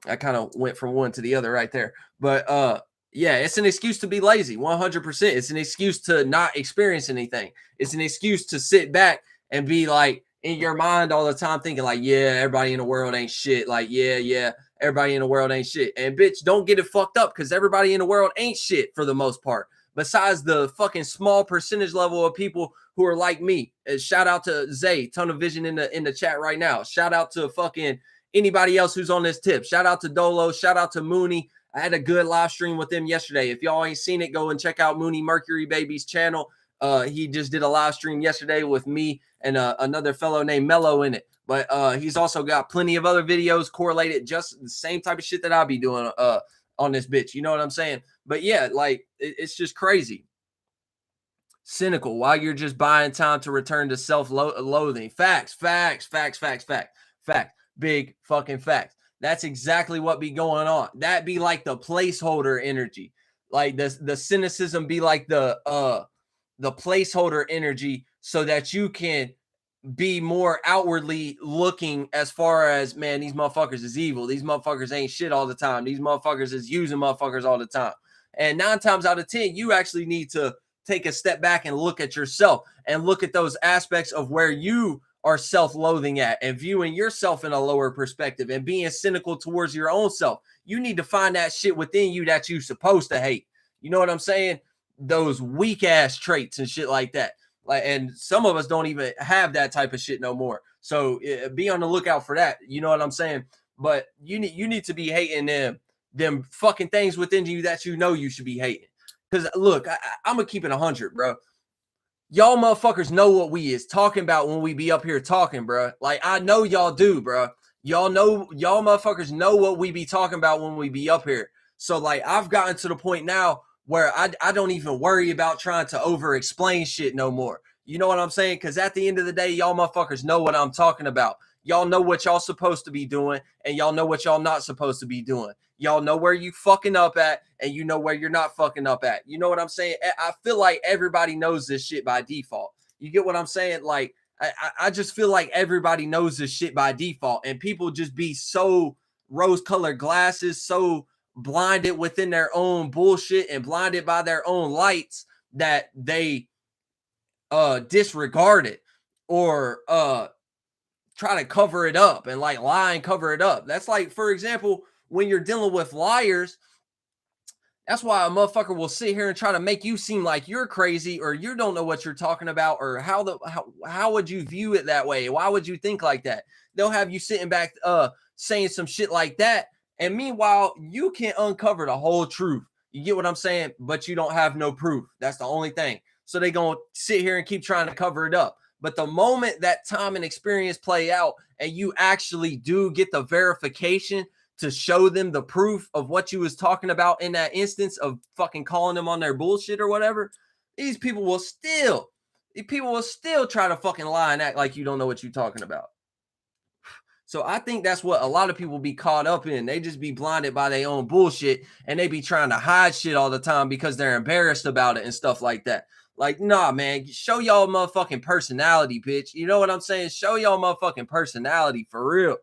I kind of went from one to the other right there. But yeah, it's an excuse to be lazy, 100%. It's an excuse to not experience anything. It's an excuse to sit back and be like in your mind all the time thinking like, yeah, everybody in the world ain't shit. Like, yeah, everybody in the world ain't shit. And bitch, don't get it fucked up, because everybody in the world ain't shit for the most part. Besides the fucking small percentage level of people who are like me. Shout out to Zay, ton of vision in the chat right now. Shout out to fucking anybody else who's on this tip. Shout out to Dolo. Shout out to Mooney. I had a good live stream with them yesterday. If y'all ain't seen it, go and check out Mooney Mercury Baby's channel. He just did a live stream yesterday with me and another fellow named Mello in it. But he's also got plenty of other videos correlated, just the same type of shit that I'll be doing on this bitch. You know what I'm saying? But yeah, like it's just crazy. Cynical while you're just buying time to return to self-loathing. Facts. Big fucking facts. That's exactly what be going on. That be like the placeholder energy. Like the cynicism be like the placeholder energy, so that you can be more outwardly looking as far as, man, these motherfuckers is evil. These motherfuckers ain't shit all the time. These motherfuckers is using motherfuckers all the time. And 9 times out of 10, you actually need to take a step back and look at yourself and look at those aspects of where you are self-loathing at and viewing yourself in a lower perspective and being cynical towards your own self. You need to find that shit within you that you're supposed to hate. You know what I'm saying? Those weak ass traits and shit like that. Like, and some of us don't even have that type of shit no more. So be on the lookout for that. You know what I'm saying? But you need to be hating them fucking things within you that you know you should be hating. Because look, I'm gonna keep it 100, bro. Y'all motherfuckers know what we is talking about when we be up here talking, bro. Like, I know y'all do, bro. Y'all motherfuckers know what we be talking about when we be up here. So like, I've gotten to the point now where I don't even worry about trying to over explain shit no more. You know what I'm saying? Because at the end of the day, y'all motherfuckers know what I'm talking about. Y'all know what y'all supposed to be doing, and y'all know what y'all not supposed to be doing. Y'all know where you fucking up at, and you know where you're not fucking up at. You know what I'm saying? I feel like everybody knows this shit by default. You get what I'm saying? Like, I just feel like everybody knows this shit by default, and people just be so rose-colored glasses, so blinded within their own bullshit and blinded by their own lights that they disregard it or try to cover it up and like lie and cover it up. That's like, for example, when you're dealing with liars, that's why a motherfucker will sit here and try to make you seem like you're crazy or you don't know what you're talking about or how would you view it that way? Why would you think like that? They'll have you sitting back saying some shit like that, and meanwhile you can't uncover the whole truth. You get what I'm saying? But you don't have no proof. That's the only thing. So they gonna sit here and keep trying to cover it up. But the moment that time and experience play out and you actually do get the verification to show them the proof of what you was talking about in that instance of fucking calling them on their bullshit or whatever, people will still try to fucking lie and act like you don't know what you're talking about. So I think that's what a lot of people be caught up in. They just be blinded by their own bullshit and they be trying to hide shit all the time because they're embarrassed about it and stuff like that. Like, nah, man, show y'all motherfucking personality, bitch. You know what I'm saying? Show y'all motherfucking personality for real.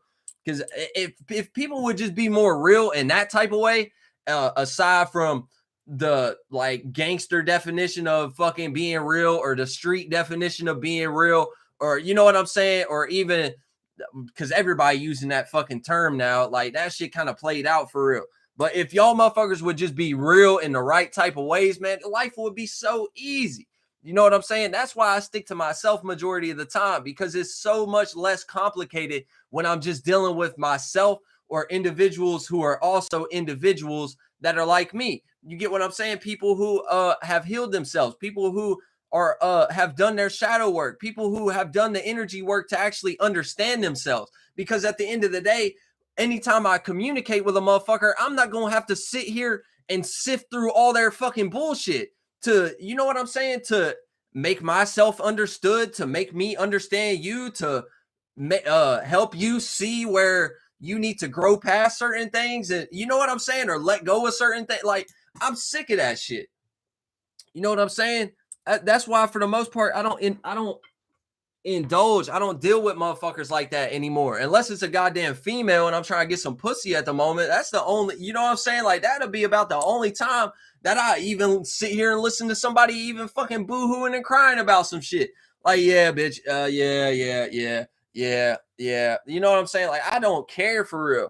Because if people would just be more real in that type of way, aside from the like gangster definition of fucking being real or the street definition of being real, or you know what I'm saying, or even because everybody using that fucking term now, like that shit kind of played out for real. But if y'all motherfuckers would just be real in the right type of ways, man, life would be so easy. You know what I'm saying? That's why I stick to myself majority of the time, because it's so much less complicated when I'm just dealing with myself or individuals who are also individuals that are like me. You get what I'm saying? People who have healed themselves, people who are have done their shadow work, people who have done the energy work to actually understand themselves. Because at the end of the day, anytime I communicate with a motherfucker, I'm not gonna have to sit here and sift through all their fucking bullshit to, you know what I'm saying, to make myself understood, to make me understand you, to help you see where you need to grow past certain things, and you know what I'm saying, or let go of certain things. Like, I'm sick of that shit. You know what I'm saying? That's why, for the most part, I don't indulge. I don't deal with motherfuckers like that anymore, unless it's a goddamn female and I'm trying to get some pussy at the moment. That's the only, you know what I'm saying? Like, that'll be about the only time that I even sit here and listen to somebody even fucking boo-hooing and crying about some shit. Like, yeah, bitch, yeah. You know what I'm saying? Like, I don't care for real.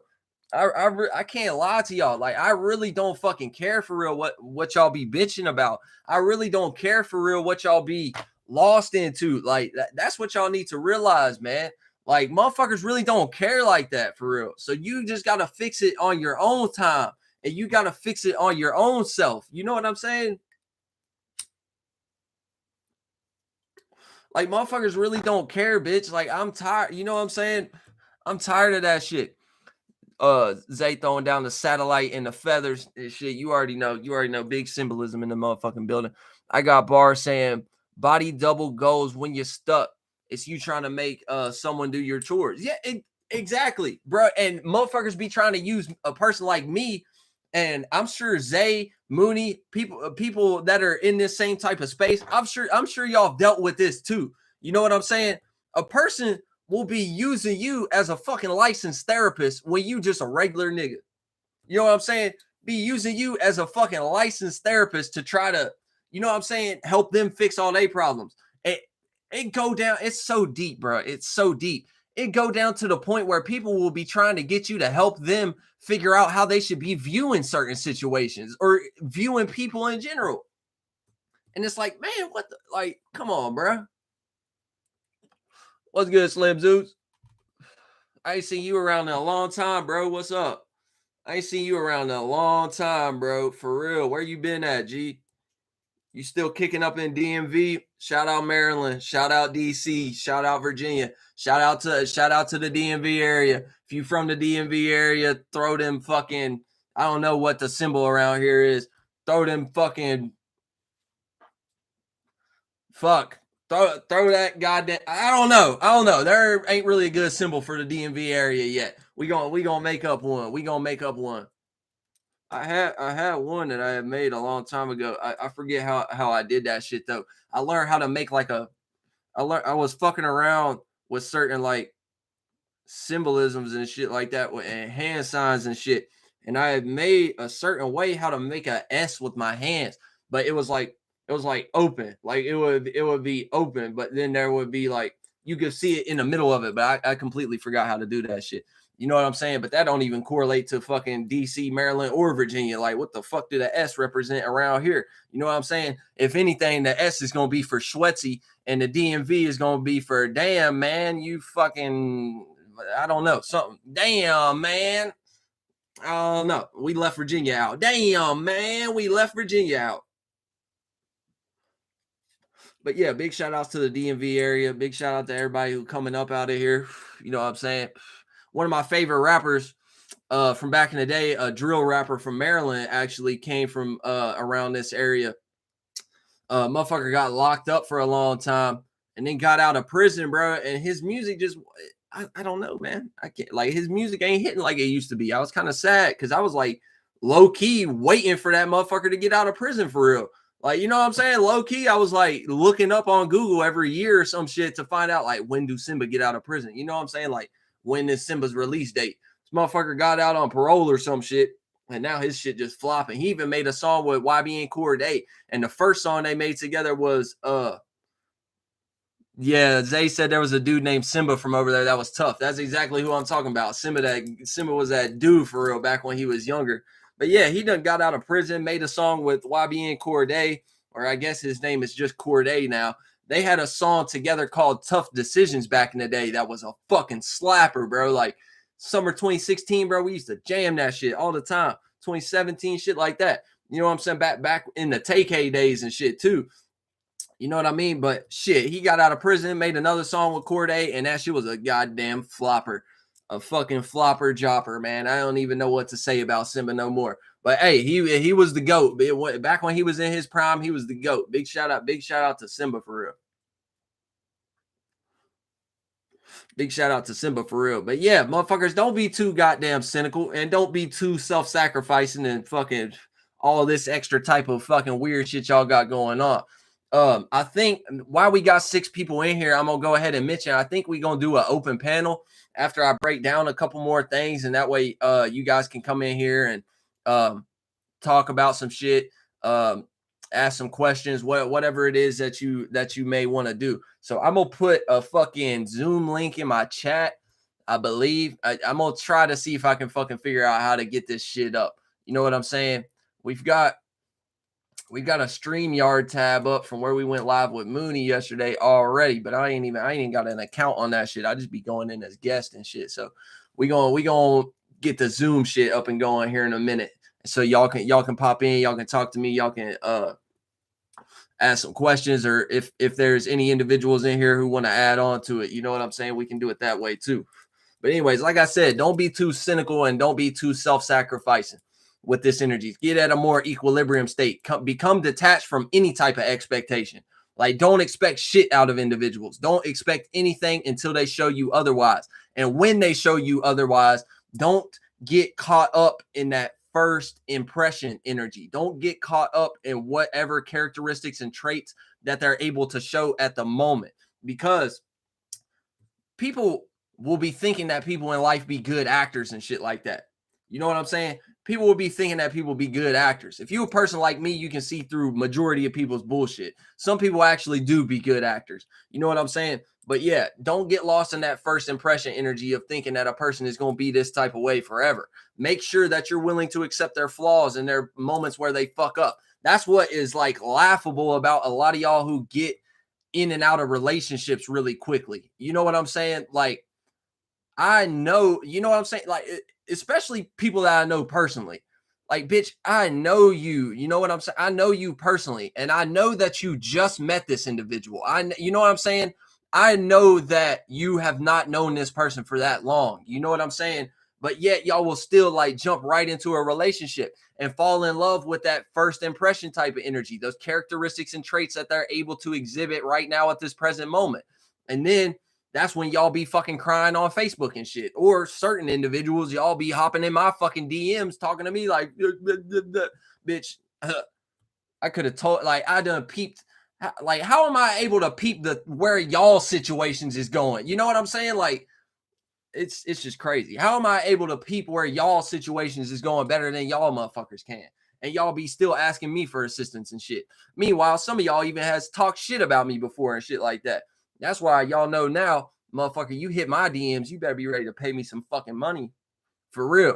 I can't lie to y'all. Like, I really don't fucking care for real what y'all be bitching about. I really don't care for real what y'all be lost into. Like, that's what y'all need to realize, man. Like, motherfuckers really don't care like that for real. So you just gotta fix it on your own time, and you gotta fix it on your own self. You know what I'm saying? Like, motherfuckers really don't care, bitch. Like, I'm tired. You know what I'm saying? I'm tired of that shit. Zay throwing down the satellite and the feathers and shit. You already know big symbolism in the motherfucking building. I got bars saying body double goes when you're stuck. It's you trying to make someone do your chores. Yeah, exactly, bro. And motherfuckers be trying to use a person like me, and I'm sure Zay, Mooney, people that are in this same type of space. I'm sure y'all dealt with this too. You know what I'm saying? A person will be using you as a fucking licensed therapist when you just a regular nigga. You know what I'm saying? Be using you as a fucking licensed therapist to try to, you know what I'm saying, help them fix all their problems. It go down. It's so deep, bro. It's so deep. it go down to the point where people will be trying to get you to help them figure out how they should be viewing certain situations or viewing people in general. And it's like, man, what the, like, come on, bro. What's good, Slim Zeus? I ain't seen you around in a long time, bro. What's up? I ain't seen you around in a long time, bro. For real. Where you been at, G? You still kicking up in DMV? Shout out Maryland. Shout out DC. Shout out Virginia. Shout out to the DMV area. If you from the DMV area, throw them fucking, I don't know what the symbol around here is. Throw them fucking fuck. Throw that goddamn. I don't know. There ain't really a good symbol for the DMV area yet. We gonna make up one. I had one that I had made a long time ago. I forget how I did that shit though. I learned how to make like I was fucking around with certain like symbolisms and shit like that and hand signs and shit. And I had made a certain way how to make a S with my hands, but it was like open. Like it would be open, but then there would be like you could see it in the middle of it, but I completely forgot how to do that shit. You know what I'm saying? But that don't even correlate to fucking DC, Maryland, or Virginia. Like, what the fuck do the S represent around here? You know what I'm saying? If anything, the S is gonna be for Schwetzel, and the DMV is gonna be for damn man, you fucking I don't know something. Damn man, I don't know. We left Virginia out. Damn man, we left Virginia out. But yeah, big shout outs to the DMV area. Big shout out to everybody who coming up out of here. You know what I'm saying? One of my favorite rappers from back in the day, a drill rapper from Maryland, actually came from around this area. Motherfucker got locked up for a long time and then got out of prison, bro. And his music just, I don't know, man. I can't, like, his music ain't hitting like it used to be. I was kind of sad because I was like low key waiting for that motherfucker to get out of prison for real. Like, you know what I'm saying? Low key, I was like looking up on Google every year or some shit to find out like when do Simba get out of prison? You know what I'm saying? Like, when is Simba's release date? This motherfucker got out on parole or some shit, and now his shit just flopping. He even made a song with YB and Corday, and the first song they made together was yeah, Zay said there was a dude named Simba from over there that was tough. That's exactly who I'm talking about. Simba was that dude for real back when he was younger. But yeah, he done got out of prison, made a song with YB and Corday, or I guess his name is just Corday now. They had a song together called Tough Decisions back in the day that was a fucking slapper, bro. Like summer 2016, bro, we used to jam that shit all the time. 2017, shit like that. You know what I'm saying? Back in the Tay-K days and shit too. You know what I mean? But shit, he got out of prison, made another song with Corday, and that shit was a goddamn flopper. A fucking flopper jopper, man. I don't even know what to say about Simba no more. But hey, he was the GOAT. Back when he was in his prime, he was the GOAT. Big shout out to Simba for real. Big shout out to Simba for real. But yeah, motherfuckers, don't be too goddamn cynical and don't be too self-sacrificing and fucking all this extra type of fucking weird shit y'all got going on. I think while we got 6 people in here, I'm gonna go ahead and mention I think we're gonna do an open panel after I break down a couple more things, and that way you guys can come in here and talk about some shit, ask some questions, whatever it is that you may want to do. So I'm gonna put a fucking Zoom link in my chat. I believe I'm gonna try to see if I can fucking figure out how to get this shit up. You know what I'm saying? We've got a StreamYard tab up from where we went live with Mooney yesterday already, but I ain't even got an account on that shit. I just be going in as guest and shit. So we gonna get the Zoom shit up and going here in a minute. So y'all can pop in, y'all can talk to me, y'all can ask some questions, or if there's any individuals in here who want to add on to it, you know what I'm saying? We can do it that way too. But anyways, like I said, don't be too cynical and don't be too self-sacrificing with this energy. Get at a more equilibrium state. Become detached from any type of expectation. Like, don't expect shit out of individuals. Don't expect anything until they show you otherwise. And when they show you otherwise, don't get caught up in that first impression energy. Don't get caught up in whatever characteristics and traits that they're able to show at the moment, because people will be thinking that people in life be good actors and shit like that. You know what I'm saying? people will be thinking that people be good actors. If you're a person like me, you can see through majority of people's bullshit. Some people actually do be good actors. You know what I'm saying? But yeah, don't get lost in that first impression energy of thinking that a person is going to be this type of way forever. Make sure that you're willing to accept their flaws and their moments where they fuck up. That's what is like laughable about a lot of y'all who get in and out of relationships really quickly. You know what I'm saying? Like, I know, you know what I'm saying? Like, especially people that I know personally. Like, bitch, I know you. You know what I'm saying? I know you personally, and I know that you just met this individual. You know what I'm saying? I know that you have not known this person for that long. You know what I'm saying? But yet, y'all will still like jump right into a relationship and fall in love with that first impression type of energy, those characteristics and traits that they're able to exhibit right now at this present moment. And then that's when y'all be fucking crying on Facebook and shit. Or certain individuals, y'all be hopping in my fucking DMs talking to me like, bitch, I could have told, like, I done peeped. Like, how am I able to peep where y'all situations is going? You know what I'm saying? Like, it's just crazy. How am I able to peep where y'all situations is going better than y'all motherfuckers can? And y'all be still asking me for assistance and shit. Meanwhile, some of y'all even has talked shit about me before and shit like that. That's why y'all know now, motherfucker, you hit my DMs, you better be ready to pay me some fucking money. For real.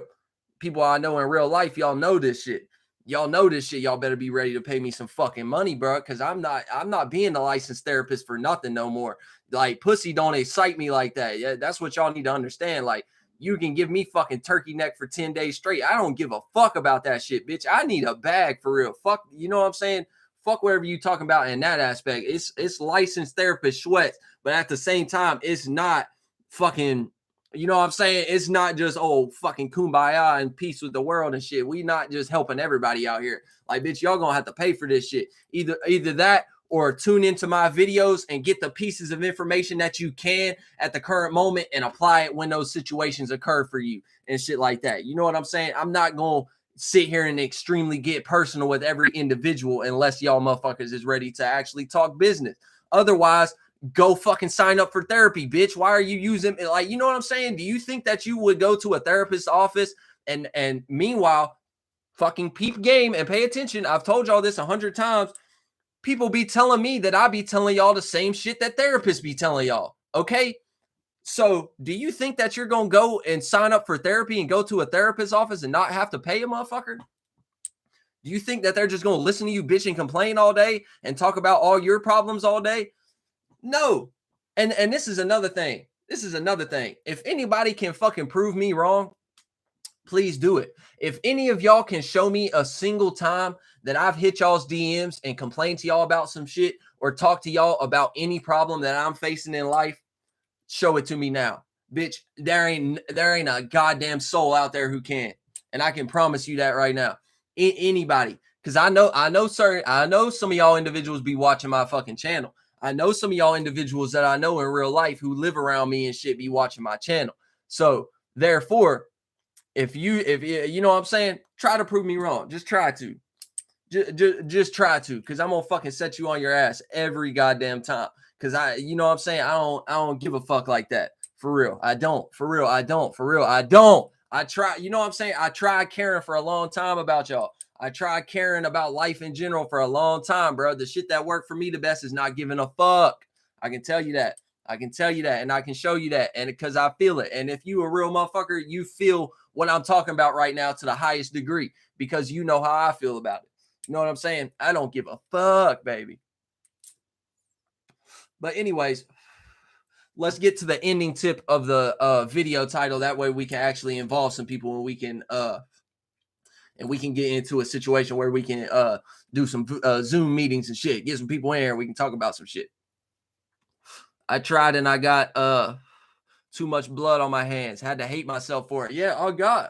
People I know in real life, y'all know this shit. Y'all know this shit. Y'all better be ready to pay me some fucking money, bro. Cause I'm not being a licensed therapist for nothing no more. Like, pussy don't excite me like that. Yeah, that's what y'all need to understand. Like, you can give me fucking turkey neck for 10 days straight. I don't give a fuck about that shit, bitch. I need a bag for real. Fuck, you know what I'm saying? Fuck whatever you talking about in that aspect. It's licensed therapist Schwetz, but at the same time, it's not fucking, you know what I'm saying? It's not just, oh, fucking kumbaya and peace with the world and shit. We not just helping everybody out here. Like, bitch, y'all gonna have to pay for this shit. Either that or tune into my videos and get the pieces of information that you can at the current moment and apply it when those situations occur for you and shit like that. You know what I'm saying? I'm not gonna sit here and extremely get personal with every individual unless y'all motherfuckers is ready to actually talk business. Otherwise, go fucking sign up for therapy, bitch. Why are you using it? Like, you know what I'm saying? Do you think that you would go to a therapist's office and meanwhile fucking peep game and pay attention? I've told y'all this 100 times. People be telling me that I be telling y'all the same shit that therapists be telling y'all. Okay. So do you think that you're going to go and sign up for therapy and go to a therapist's office and not have to pay a motherfucker? Do you think that they're just going to listen to you bitch and complain all day and talk about all your problems all day? No. And this is another thing. This is another thing. If anybody can fucking prove me wrong, please do it. If any of y'all can show me a single time that I've hit y'all's DMs and complained to y'all about some shit or talk to y'all about any problem that I'm facing in life, show it to me now. Bitch, there ain't a goddamn soul out there who can. And I can promise you that right now. Anybody. Because I know some of y'all individuals be watching my fucking channel. I know some of y'all individuals that I know in real life who live around me and shit be watching my channel. So therefore, if you know what I'm saying, try to prove me wrong. Just try to. Just try to, because I'm gonna fucking set you on your ass every goddamn time. Because you know what I'm saying, I don't give a fuck like that. For real. I don't. For real. I don't. For real. I don't. I try, you know what I'm saying? I tried caring for a long time about y'all. I tried caring about life in general for a long time, bro. The shit that worked for me the best is not giving a fuck. I can tell you that. I can tell you that, and I can show you that, and because I feel it. And if you a real motherfucker, you feel what I'm talking about right now to the highest degree, because you know how I feel about it. You know what I'm saying? I don't give a fuck, baby. But anyways, let's get to the ending tip of the video title. That way we can actually involve some people and we can get into a situation where we can do some Zoom meetings and shit. Get some people in here. We can talk about some shit. I tried and I got too much blood on my hands. Had to hate myself for it. Yeah, oh God.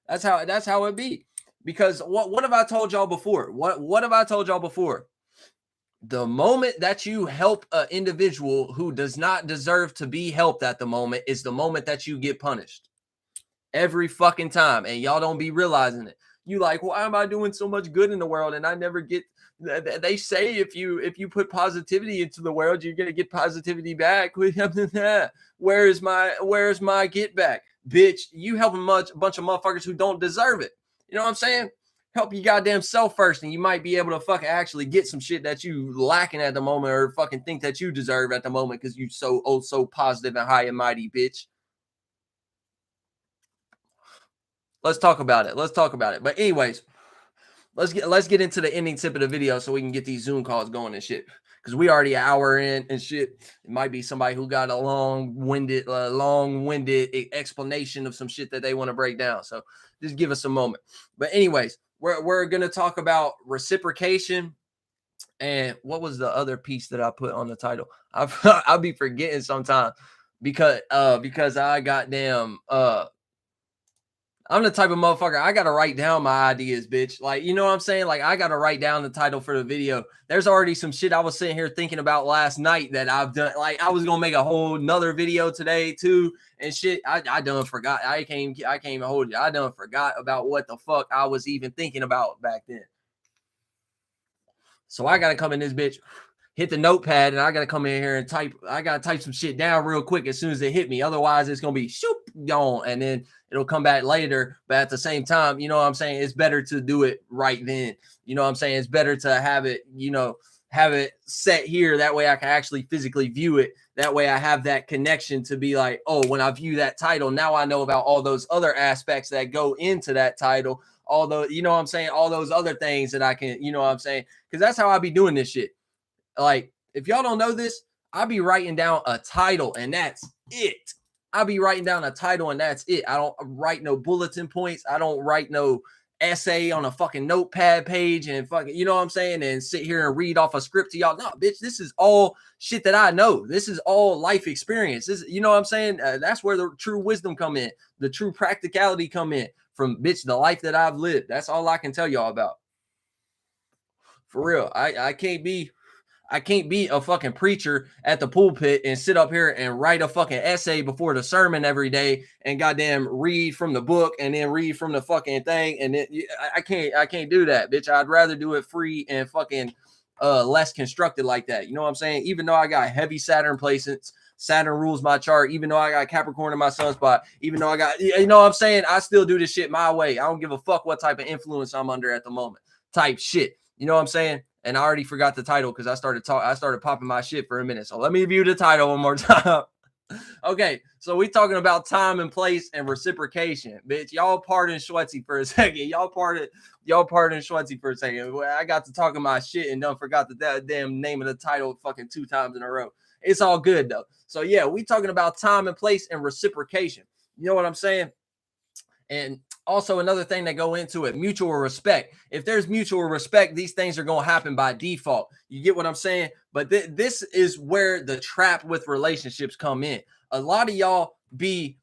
That's how it be. Because what have I told y'all before? What have I told y'all before? The moment that you help an individual who does not deserve to be helped at the moment is the moment that you get punished. Every fucking time. And y'all don't be realizing it. You like, why am I doing so much good in the world and I never get? They say if you put positivity into the world, you're gonna get positivity back. Where's my get back, bitch? You helping a bunch of motherfuckers who don't deserve it. You know what I'm saying? Help your goddamn self first, and you might be able to fucking actually get some shit that you lacking at the moment, or fucking think that you deserve at the moment because you so positive and high and mighty, bitch. Let's talk about it. But anyways, let's get into the ending tip of the video so we can get these Zoom calls going and shit. Because we already an hour in and shit. It might be somebody who got a long-winded explanation of some shit that they want to break down. So just give us a moment. But anyways, we're gonna talk about reciprocation. And what was the other piece that I put on the title? I'll be forgetting sometimes because I goddamn I'm the type of motherfucker, I gotta write down my ideas, bitch. Like, you know what I'm saying? Like, I gotta write down the title for the video. There's already some shit I was sitting here thinking about last night that I've done. Like, I was gonna make a whole nother video today too, and shit. I done forgot. I can't even hold you. I done forgot about what the fuck I was even thinking about back then. So I gotta come in this bitch, hit the notepad, and I gotta come in here and type. I gotta type some shit down real quick as soon as it hit me. Otherwise, it's gonna be shoop gone, and then it'll come back later. But at the same time, you know what I'm saying? It's better to do it right then. You know what I'm saying? It's better to have it, have it set here. That way I can actually physically view it. That way I have that connection to be like, oh, when I view that title, now I know about all those other aspects that go into that title. Although, you know what I'm saying? All those other things that I can, you know what I'm saying? Because that's how I be doing this shit. Like, if y'all don't know this, I be writing down a title and that's it. I be writing down a title and that's it. I don't write no bulletin points. I don't write no essay on a fucking notepad page and fucking, you know what I'm saying? And sit here and read off a script to y'all. No, bitch, this is all shit that I know. This is all life experience. This, you know what I'm saying? That's where the true wisdom come in. The true practicality come in from, bitch, the life that I've lived. That's all I can tell y'all about. For real. I can't be a fucking preacher at the pulpit and sit up here and write a fucking essay before the sermon every day and goddamn read from the book and then read from the fucking thing. And then I can't do that, bitch. I'd rather do it free and fucking less constructed like that. You know what I'm saying? Even though I got heavy Saturn placements, Saturn rules my chart, even though I got Capricorn in my sunspot, even though I got, you know what I'm saying? I still do this shit my way. I don't give a fuck what type of influence I'm under at the moment type shit. You know what I'm saying? And I already forgot the title because I started popping my shit for a minute. So let me view the title one more time. Okay, so we talking about time and place and reciprocation, bitch. Y'all pardon Schwetzel for a second. Y'all pardon Schwetzel for a second. I got to talking my shit and done forgot that damn name of the title fucking 2 times in a row. It's all good though. So yeah, we talking about time and place and reciprocation. You know what I'm saying? And also another thing that go into it, mutual respect. If there's mutual respect, these things are going to happen by default. You get what I'm saying? But this is where the trap with relationships come in. A lot of y'all be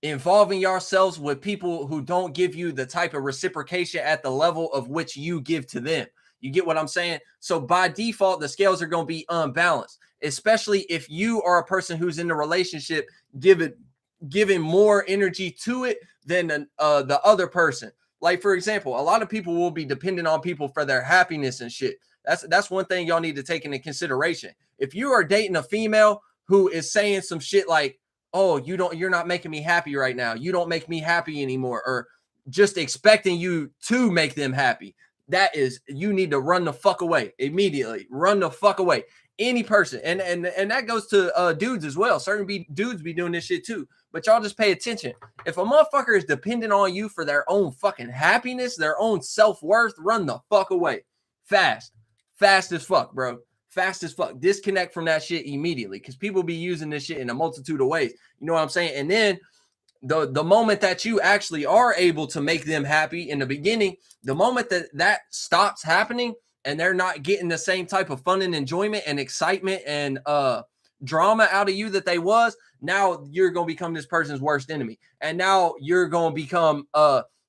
involving yourselves with people who don't give you the type of reciprocation at the level of which you give to them. You get what I'm saying? So by default, the scales are going to be unbalanced, especially if you are a person who's in the relationship giving more energy to it than the other person. Like, for example, a lot of people will be dependent on people for their happiness and shit. That's one thing y'all need to take into consideration. If you are dating a female who is saying some shit like, oh, you're not making me happy right now, you don't make me happy anymore, or just expecting you to make them happy, that is, you need to run the fuck away immediately. Run the fuck away. Any person, and that goes to dudes as well. Certain dudes be doing this shit too. But y'all just pay attention. If a motherfucker is dependent on you for their own fucking happiness, their own self-worth, run the fuck away. Fast as fuck, bro. Fast as fuck. Disconnect from that shit immediately, because people be using this shit in a multitude of ways. You know what I'm saying? And then the moment that you actually are able to make them happy in the beginning, the moment that stops happening and they're not getting the same type of fun and enjoyment and excitement and drama out of you that they was, now you're going to become this person's worst enemy. And now you're going to become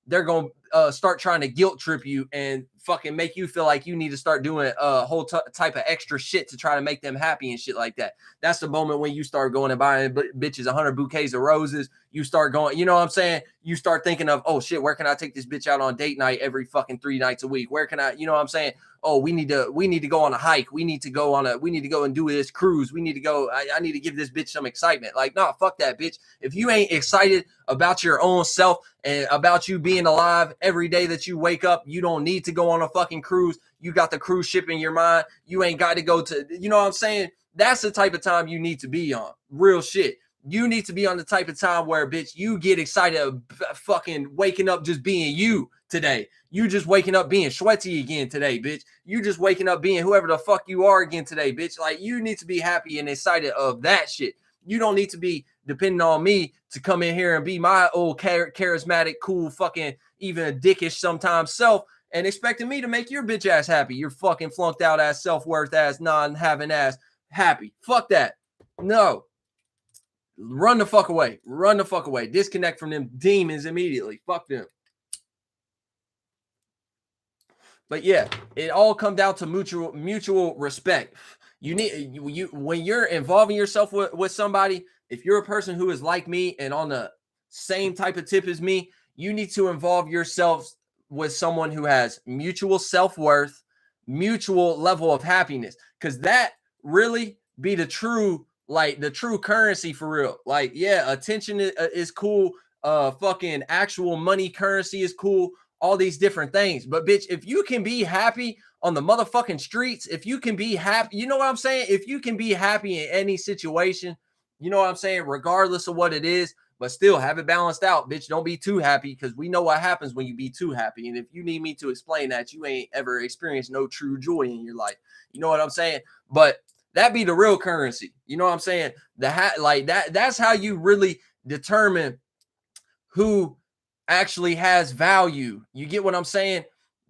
they're going to start trying to guilt trip you and fucking make you feel like you need to start doing a whole type of extra shit to try to make them happy and shit like that. That's the moment when you start going and buying bitches 100 bouquets of roses. You start going, you know what I'm saying? You start thinking of, oh shit, where can I take this bitch out on date night every fucking 3 nights a week? Where can I, you know what I'm saying? oh, we need to go on a hike. We need to go and do this cruise. We need to go. I need to give this bitch some excitement. Like, nah, fuck that, bitch. If you ain't excited about your own self and about you being alive every day that you wake up, you don't need to go on a fucking cruise. You got the cruise ship in your mind. You ain't got to go to, you know what I'm saying? That's the type of time you need to be on. Real shit. You need to be on the type of time where, bitch, you get excited fucking waking up just being you today. You just waking up being Schwetzel again today, bitch. You just waking up being whoever the fuck you are again today, bitch. Like, you need to be happy and excited of that shit. You don't need to be depending on me to come in here and be my old charismatic, cool, fucking, even a dickish sometimes self and expecting me to make your bitch ass happy. You're fucking flunked out ass, self-worth ass, non-having ass happy. Fuck that. No. Run the fuck away. Run the fuck away. Disconnect from them demons immediately. Fuck them. But yeah, it all comes down to mutual respect. You need you when you're involving yourself with somebody, if you're a person who is like me and on the same type of tip as me, you need to involve yourselves with someone who has mutual self-worth, mutual level of happiness, because that really be the true currency for real. Like, yeah, attention is cool. Fucking actual money currency is cool. All these different things. But bitch, if you can be happy on the motherfucking streets, if you can be happy, you know what I'm saying? If you can be happy in any situation, you know what I'm saying? Regardless of what it is, but still have it balanced out, bitch. Don't be too happy, because we know what happens when you be too happy. And if you need me to explain that, you ain't ever experienced no true joy in your life. You know what I'm saying? But that be the real currency. You know what I'm saying? Like that's how you really determine who actually has value. You get what I'm saying?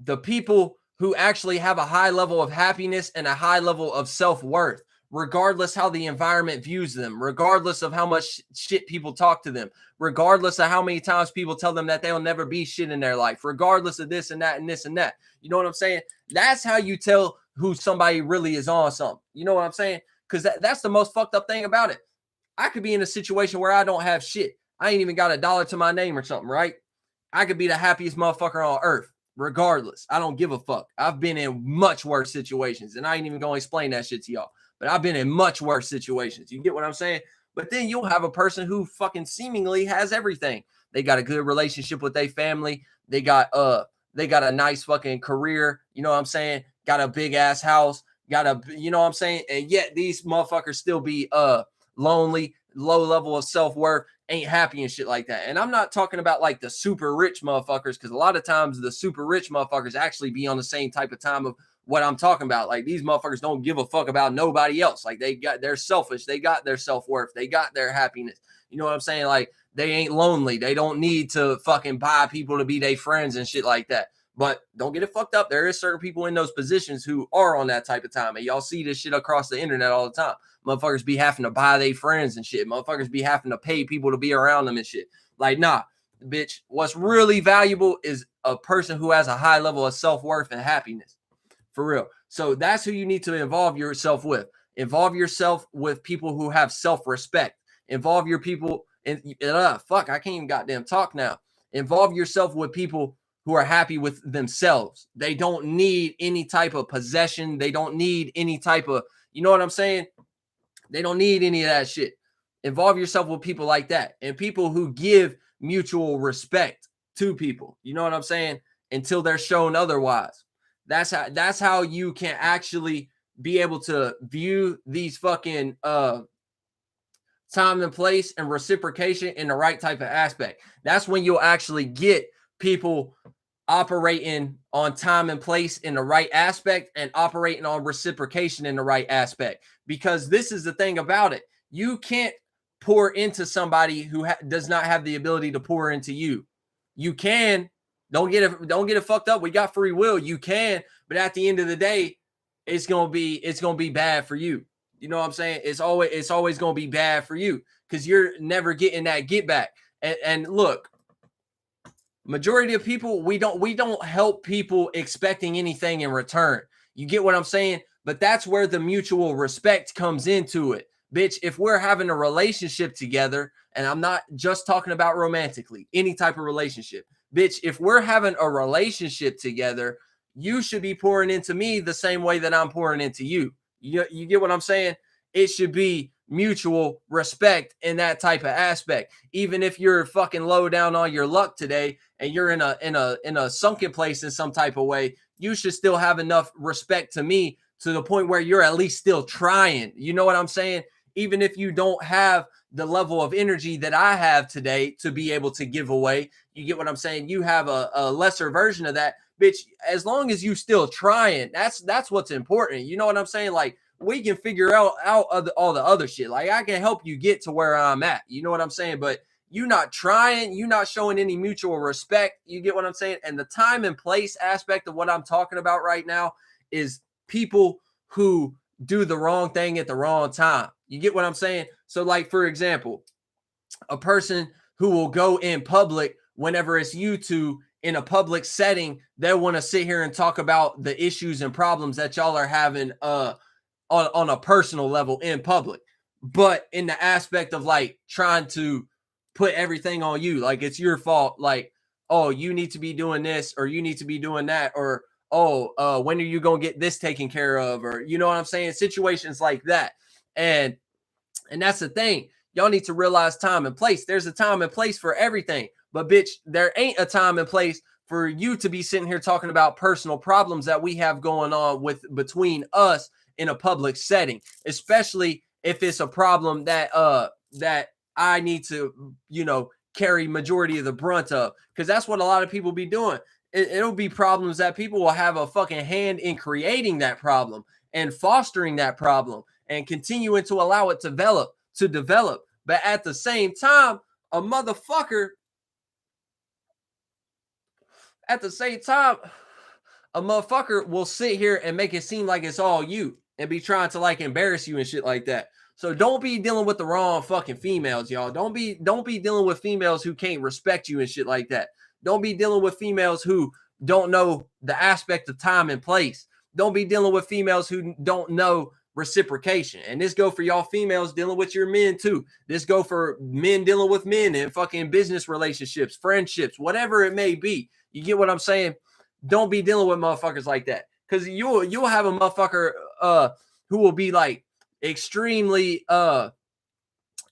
The people who actually have a high level of happiness and a high level of self-worth, regardless how the environment views them, regardless of how much shit people talk to them, regardless of how many times people tell them that they'll never be shit in their life, regardless of this and that and this and that. You know what I'm saying? That's how you tell who somebody really is on something. You know what I'm saying? Because that's the most fucked up thing about it. I could be in a situation where I don't have shit. I ain't even got $1 to my name or something, right? I could be the happiest motherfucker on earth, regardless. I don't give a fuck. I've been in much worse situations, and I ain't even going to explain that shit to y'all. But I've been in much worse situations. You get what I'm saying? But then you'll have a person who fucking seemingly has everything. They got a good relationship with their family. They got a nice fucking career. You know what I'm saying? Got a big ass house. You know what I'm saying? And yet these motherfuckers still be lonely, low level of self-worth, ain't happy and shit like that. And I'm not talking about like the super rich motherfuckers, because a lot of times the super rich motherfuckers actually be on the same type of time of what I'm talking about. Like, these motherfuckers don't give a fuck about nobody else. Like, they're selfish. They got their self-worth. They got their happiness. You know what I'm saying? Like, they ain't lonely. They don't need to fucking buy people to be their friends and shit like that. But don't get it fucked up. There is certain people in those positions who are on that type of time. And y'all see this shit across the internet all the time. Motherfuckers be having to buy their friends and shit. Motherfuckers be having to pay people to be around them and shit. Like, nah, bitch, what's really valuable is a person who has a high level of self-worth and happiness. For real. So that's who you need to involve yourself with. Involve yourself with people who have self-respect. Involve your people in fuck, I can't even goddamn talk now. Involve yourself with people who are happy with themselves. They don't need any type of possession. They don't need any type of, you know what I'm saying? They don't need any of that shit. Involve yourself with people like that, and people who give mutual respect to people. You know what I'm saying? Until they're shown otherwise. That's how you can actually be able to view these fucking time and place and reciprocation in the right type of aspect. That's when you'll actually get people operating on time and place in the right aspect and operating on reciprocation in the right aspect. Because this is the thing about it. You can't pour into somebody who does not have the ability to pour into you. You can. Don't get it fucked up. We got free will. You can, but at the end of the day, it's gonna be bad for you. You know what I'm saying? It's always gonna be bad for you, because you're never getting that get back. And look, majority of people, we don't help people expecting anything in return. You get what I'm saying? But that's where the mutual respect comes into it. Bitch, if we're having a relationship together, and I'm not just talking about romantically, any type of relationship. Bitch, if we're having a relationship together, you should be pouring into me the same way that I'm pouring into you. You get what I'm saying? It should be mutual respect in that type of aspect. Even if you're fucking low down on your luck today and you're in a sunken place in some type of way, you should still have enough respect to me to the point where you're at least still trying. You know what I'm saying? Even if you don't have the level of energy that I have today to be able to give away, you get what I'm saying? You have a lesser version of that, bitch. As long as you still trying, that's what's important. You know what I'm saying? Like, we can figure out all the other shit. Like, I can help you get to where I'm at. You know what I'm saying? But you not trying, you not showing any mutual respect. You get what I'm saying? And the time and place aspect of what I'm talking about right now is people who do the wrong thing at the wrong time. You get what I'm saying? So, like, for example, a person who will go in public whenever it's you two in a public setting, they want to sit here and talk about the issues and problems that y'all are having on a personal level in public. But in the aspect of like trying to put everything on you, like it's your fault, like, oh, you need to be doing this or you need to be doing that, or oh, when are you gonna get this taken care of, or you know what I'm saying? Situations like that. And that's the thing. Y'all need to realize time and place. There's a time and place for everything. But bitch, there ain't a time and place for you to be sitting here talking about personal problems that we have going on with between us in a public setting, especially if it's a problem that that I need to, carry majority of the brunt of, because that's what a lot of people be doing. It'll be problems that people will have a fucking hand in creating that problem and fostering that problem and continuing to allow it to develop. But at the same time, a motherfucker, at the same time, a motherfucker will sit here and make it seem like it's all you and be trying to like embarrass you and shit like that. So don't be dealing with the wrong fucking females, y'all. Don't be dealing with females who can't respect you and shit like that. Don't be dealing with females who don't know the aspect of time and place. Don't be dealing with females who don't know reciprocation. And this go for y'all females dealing with your men too. This go for men dealing with men in fucking business relationships, friendships, whatever it may be. You get what I'm saying? Don't be dealing with motherfuckers like that, because you'll have a motherfucker who will be like extremely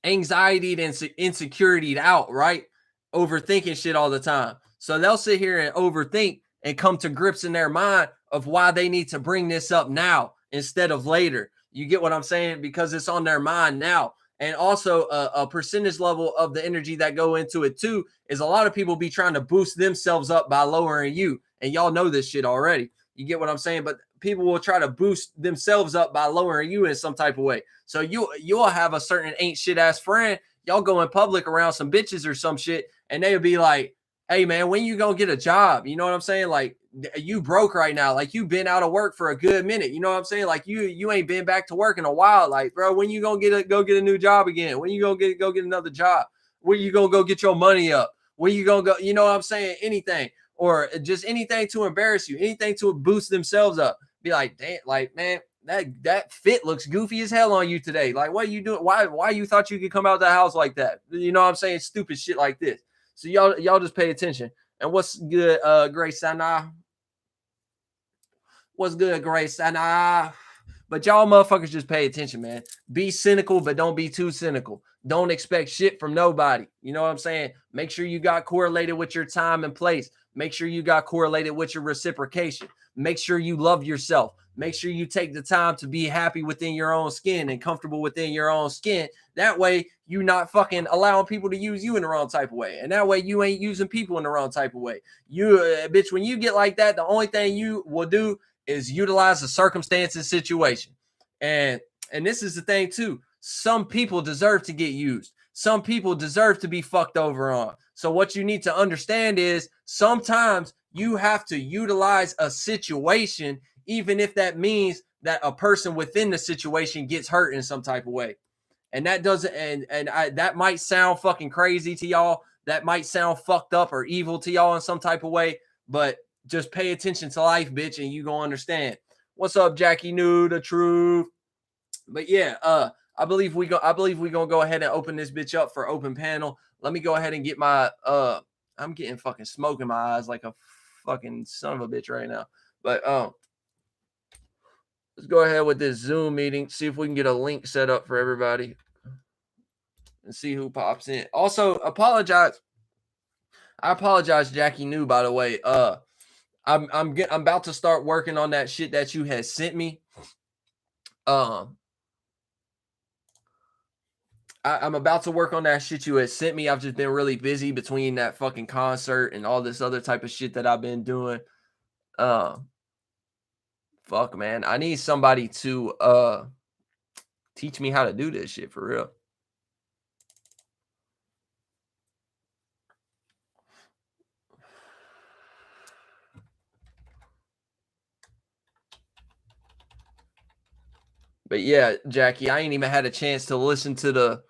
anxiety and insecurity out, right? Overthinking shit all the time. So they'll sit here and overthink and come to grips in their mind of why they need to bring this up now instead of later. You get what I'm saying? Because it's on their mind now. And also a percentage level of the energy that go into it too is a lot of people be trying to boost themselves up by lowering you. And y'all know this shit already. You get what I'm saying? But people will try to boost themselves up by lowering you in some type of way. So you'll have a certain ain't shit ass friend. Y'all go in public around some bitches or some shit, and they'll be like, hey man, when you gonna get a job? You know what I'm saying? Like, you broke right now. Like, you've been out of work for a good minute. You know what I'm saying? Like, you ain't been back to work in a while. Like, bro, when you gonna go get a new job again? When you gonna go get another job? When you gonna go get your money up? When you gonna go? You know what I'm saying? Anything, or just anything to embarrass you, anything to boost themselves up. Be like, damn, like, man, that fit looks goofy as hell on you today. Like, what are you doing? Why you thought you could come out the house like that? You know what I'm saying? Stupid shit like this. So y'all just pay attention. And what's good, Grace Sana? What's good, Grace Sana? But y'all motherfuckers just pay attention, man. Be cynical, but don't be too cynical. Don't expect shit from nobody. You know what I'm saying? Make sure you got correlated with your time and place. Make sure you got correlated with your reciprocation. Make sure you love yourself. Make sure you take the time to be happy within your own skin and comfortable within your own skin. That way, you not fucking allowing people to use you in the wrong type of way. And that way, you ain't using people in the wrong type of way. You, bitch, when you get like that, the only thing you will do is utilize the circumstances situation. And this is the thing too. Some people deserve to get used. Some people deserve to be fucked over on. So what you need to understand is sometimes you have to utilize a situation, even if that means that a person within the situation gets hurt in some type of way. And that doesn't, that might sound fucking crazy to y'all. That might sound fucked up or evil to y'all in some type of way, but just pay attention to life, bitch, and you gonna understand. What's up, Jackie New, the truth? But yeah, I believe we gonna go ahead and open this bitch up for open panel. Let me go ahead and get my I'm getting fucking smoke in my eyes like a fucking son of a bitch right now. But let's go ahead with this Zoom meeting, see if we can get a link set up for everybody and see who pops in. Also, I apologize, Jackie New, by the way. I'm about to start working on that shit that you had sent me. I'm about to work on that shit you had sent me. I've just been really busy between that fucking concert and all this other type of shit that I've been doing. Fuck, man. I need somebody to teach me how to do this shit for real. But yeah, Jackie, I ain't even had a chance to listen to the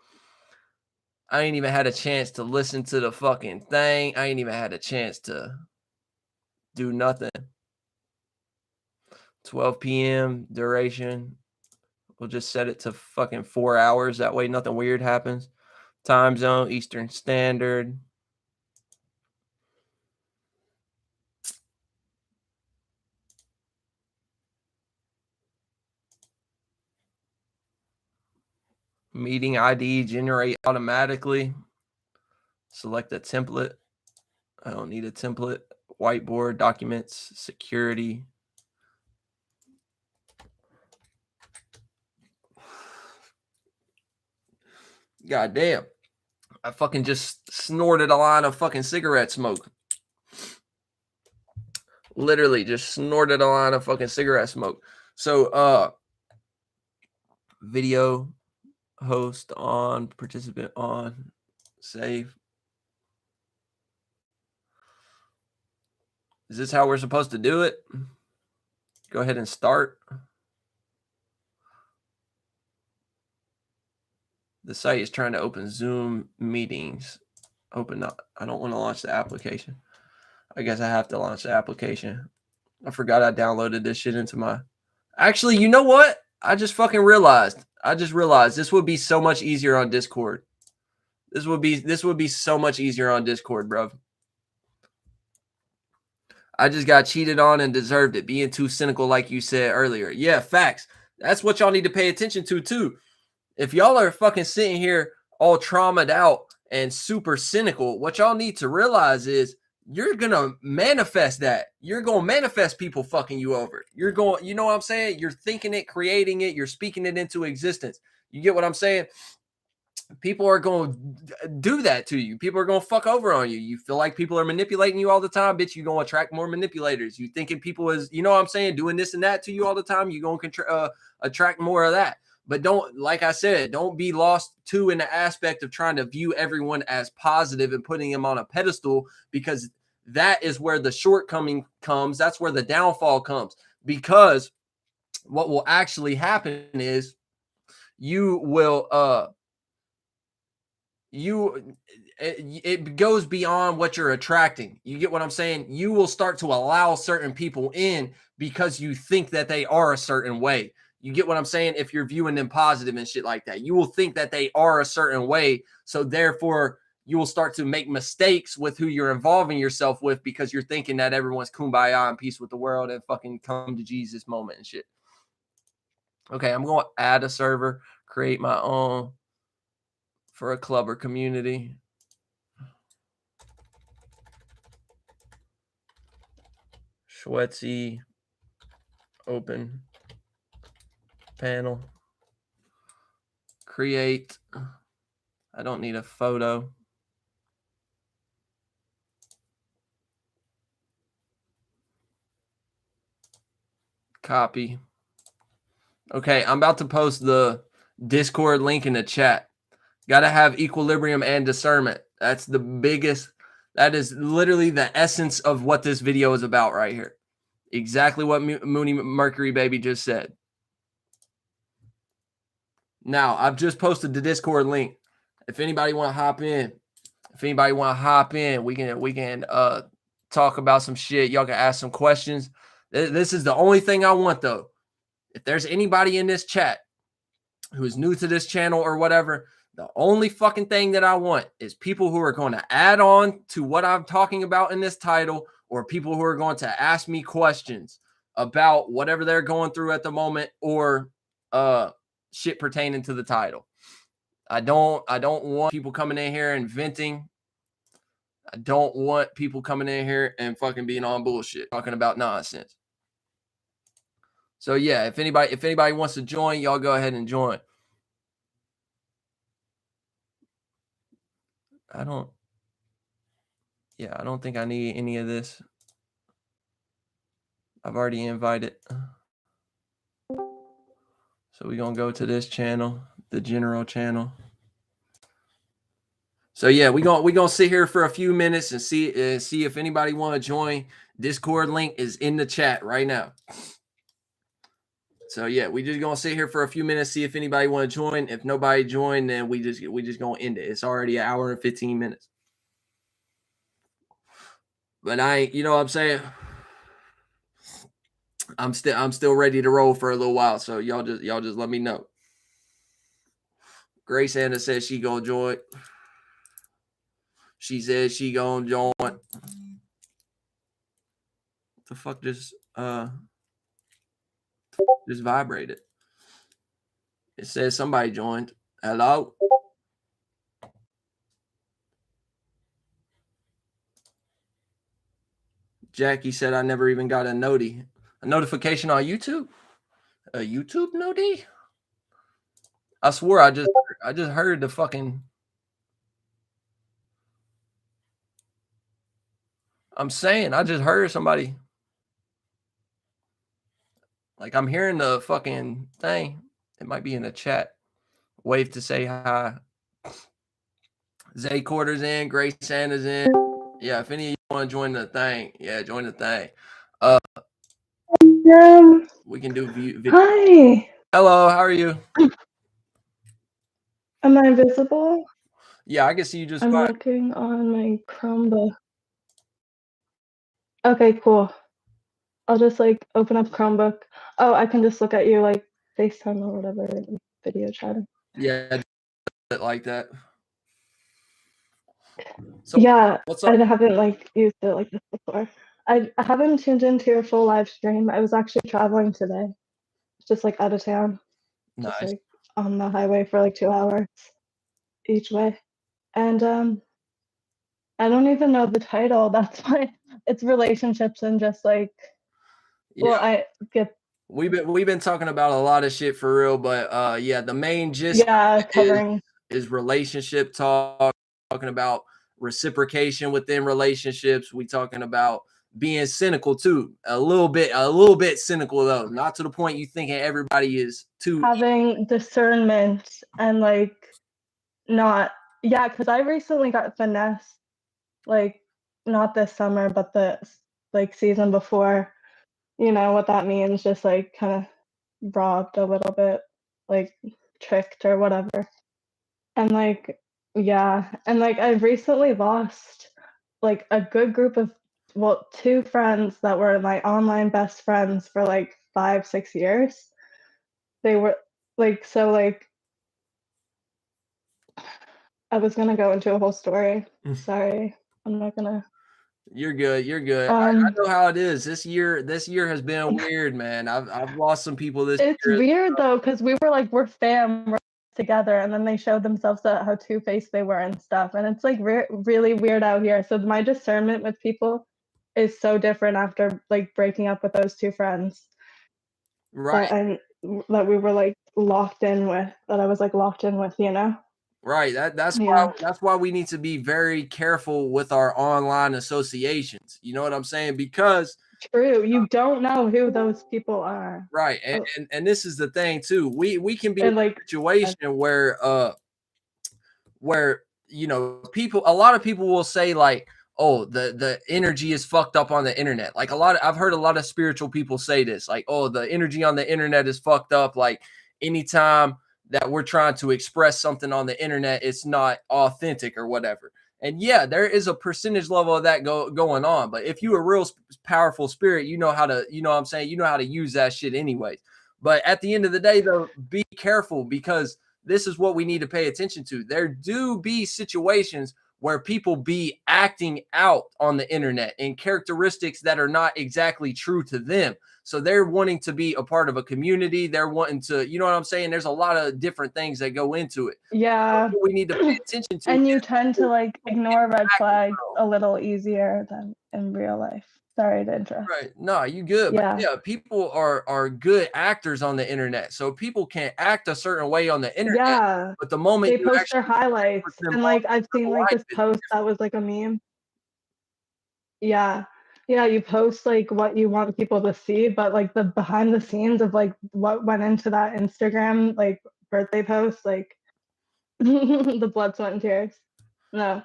fucking thing. I ain't even had a chance to do nothing. 12 p.m. duration. We'll just set it to fucking 4 hours. That way nothing weird happens. Time zone, Eastern Standard. Meeting ID generate automatically. Select a template. I don't need a template. Whiteboard, documents, security. God damn. I fucking just snorted a line of fucking cigarette smoke. Literally just snorted a line of fucking cigarette smoke. So, video host on, participant on, save. Is this how we're supposed to do it? Go ahead and start. The site is trying to open Zoom meetings. Open up. I don't want to launch the application. I guess I have to launch the application. I forgot I downloaded this shit into my... Actually, you know what? I just fucking realized. This would be so much easier on Discord. This would be so much easier on Discord, bro. I just got cheated on and deserved it. Being too cynical, like you said earlier. Yeah, facts. That's what y'all need to pay attention to, too. If y'all are fucking sitting here all traumatized out and super cynical, what y'all need to realize is you're going to manifest that. You're going to manifest people fucking you over. You're going, you know what I'm saying? You're thinking it, creating it, you're speaking it into existence. You get what I'm saying? People are going to do that to you. People are going to fuck over on you. You feel like people are manipulating you all the time, bitch. You're going to attract more manipulators. You thinking people is, you know what I'm saying, doing this and that to you all the time. You're going to attract more of that. But don't, like I said, don't be lost too in the aspect of trying to view everyone as positive and putting them on a pedestal, because that is where the shortcoming comes. That's where the downfall comes, because what will actually happen is you will, it goes beyond what you're attracting. You get what I'm saying? You will start to allow certain people in because you think that they are a certain way. You get what I'm saying? If you're viewing them positive and shit like that, you will think that they are a certain way. So therefore, you will start to make mistakes with who you're involving yourself with, because you're thinking that everyone's kumbaya and peace with the world and fucking come to Jesus moment and shit. Okay, I'm going to add a server, create my own for a club or community. Schwetzel, open panel, create. I don't need a photo. Copy. Okay, I'm about to post the Discord link in the chat. Got to have equilibrium and discernment. That's the biggest. That is literally the essence of what this video is about right here. Exactly what Mooney Mercury Baby just said. Now, I've just posted the Discord link. If anybody want to hop in, we can talk about some shit. Y'all can ask some questions. This is the only thing I want, though. If there's anybody in this chat who is new to this channel or whatever, the only fucking thing that I want is people who are going to add on to what I'm talking about in this title, or people who are going to ask me questions. about whatever they're going through at the moment, or shit pertaining to the title. I don't want people coming in here and venting. I don't want people coming in here and fucking being on bullshit, talking about nonsense. So yeah, if anybody wants to join, y'all go ahead and join. I don't think I need any of this. I've already invited. So we're going to go to this channel, the general channel. So yeah, we're going to sit here for a few minutes and see if anybody want to join. Discord link is in the chat right now. So yeah, we just going to sit here for a few minutes, see if anybody want to join. If nobody join, then we just going to end it. It's already 1 hour and 15 minutes. But you know what I'm saying? I'm still ready to roll for a little while. So y'all just let me know. Grace Anna says she gonna join. She says she gonna join. What the fuck just vibrated? It says somebody joined. Hello? Jackie said I never even got a notification on YouTube. A YouTube noti? I swore I just heard the fucking. I'm saying I just heard somebody. Like I'm hearing the fucking thing. It might be in the chat. Wave to say hi. Zay Quarters in. Grace Sanders in. Yeah, if any of you want to join the thing, yeah, join the thing. We can do video. Hi. Hello, how are you? Am I visible? Yeah, I can see you just I'm fine. looking on my Chromebook. Okay, cool. I'll just like open up Chromebook. Oh, I can just look at you like FaceTime or whatever, video chatting. Yeah, like that. So yeah, what's up? I haven't like used it like this before. I haven't tuned into your full live stream. I was actually traveling today, just like out of town, just Nice. like on the highway for like 2 hours each way, and I don't even know the title. That's why it's relationships and just like. Yeah. Well, I get. We've been talking about a lot of shit for real, but yeah, the main gist Covering is relationship talk, talking about reciprocation within relationships. We talking about being cynical too. A little bit cynical though, not to the point you thinking everybody is too having discernment and like not because I recently got finessed, like not this summer but the like season before. You know what that means, just like kind of robbed a little bit, like tricked or whatever. And like and like I've recently lost like a good group of 2 friends that were my online best friends for like 5-6 years. They were like I was gonna go into a whole story. Sorry, I'm not gonna. You're good. I know how it is. This year has been weird, man. I've lost some people this year. It's weird though, because we're fam, we're together, and then they showed themselves how two-faced they were and stuff, and it's like really weird out here. So my discernment with people is so different after like breaking up with those 2 friends. Right. That we were like locked in with. That I was like locked in with, you know. Right. That's why we need to be very careful with our online associations. You know what I'm saying? Because true, you don't know who those people are. Right. And this is the thing too. We can be in like a situation where you know, a lot of people will say like, oh, the energy is fucked up on the internet. Like I've heard a lot of spiritual people say this, like, oh, the energy on the internet is fucked up. Like anytime that we're trying to express something on the internet, it's not authentic or whatever. And yeah, there is a percentage level of that going on. But if you're a real powerful spirit, you know how to, you know what I'm saying? You know how to use that shit anyways. But at the end of the day, though, be careful, because this is what we need to pay attention to. There do be situations where people be acting out on the internet and characteristics that are not exactly true to them. So they're wanting to be a part of a community. They're wanting to, you know what I'm saying? There's a lot of different things that go into it. Yeah. What we need to pay attention to. And you tend to like ignore red flags bro. a little easier than in real life. Sorry to interrupt. Right. No, you good. Yeah. But yeah, people are good actors on the internet. So people can act a certain way on the internet. Yeah. But the moment They you post actually their highlights. them And on like I've seen real like life, this post that was like a meme. Yeah. Yeah, you post like what you want people to see, but like the behind the scenes of like what went into that Instagram like birthday post, like the blood, sweat, and tears. No,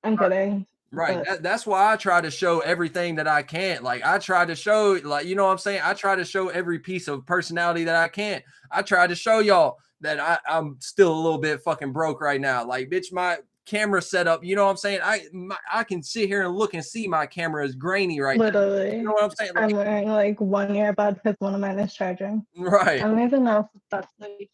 I'm kidding. right. But That's why I try to show everything that I can. Like I try to show, like, you know what I'm saying? I try to show every piece of personality that I can. I try to show y'all that I'm still a little bit fucking broke right now. Like, bitch, my camera setup, you know what I'm saying? I can sit here and look and see my camera is grainy right now. literally, You know what I'm saying? Like, I'm wearing like one earbud because one of mine is charging. right. I don't even know if that's like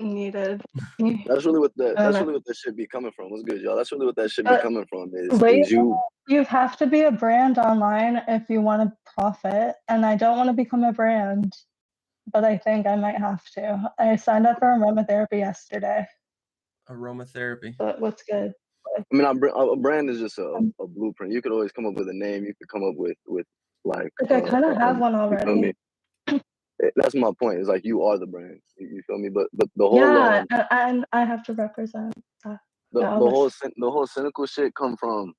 needed. That's really what I don't know. that shit be coming from. What's good, y'all? That's really what that shit be But coming from. Wait, Is you you have to be a brand online if you want to profit, and I don't want to become a brand, but I think I might have to. I signed up for aromatherapy yesterday. Aromatherapy. But what's good? I mean, a brand is just a blueprint. You could always come up with a name. You could come up with like. Like I kind of have one You feel me? already. That's my point. It's like you are the brand. You feel me? But the whole Yeah, and I have to represent that. the whole cynical shit come from.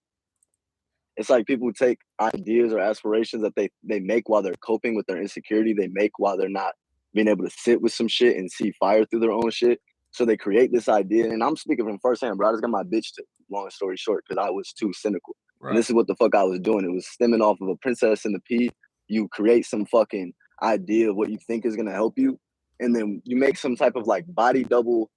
It's like people take ideas or aspirations that they make while they're coping with their insecurity. They make while they're not being able to sit with some shit and see fire through their own shit. So they create this idea, and I'm speaking from firsthand, bro. I just got my bitch to, long story short, because I was too cynical. Right. And this is what the fuck I was doing. It was stemming off of a Princess and the Pea. You create some fucking idea of what you think is gonna help you, and then you make some type of like body double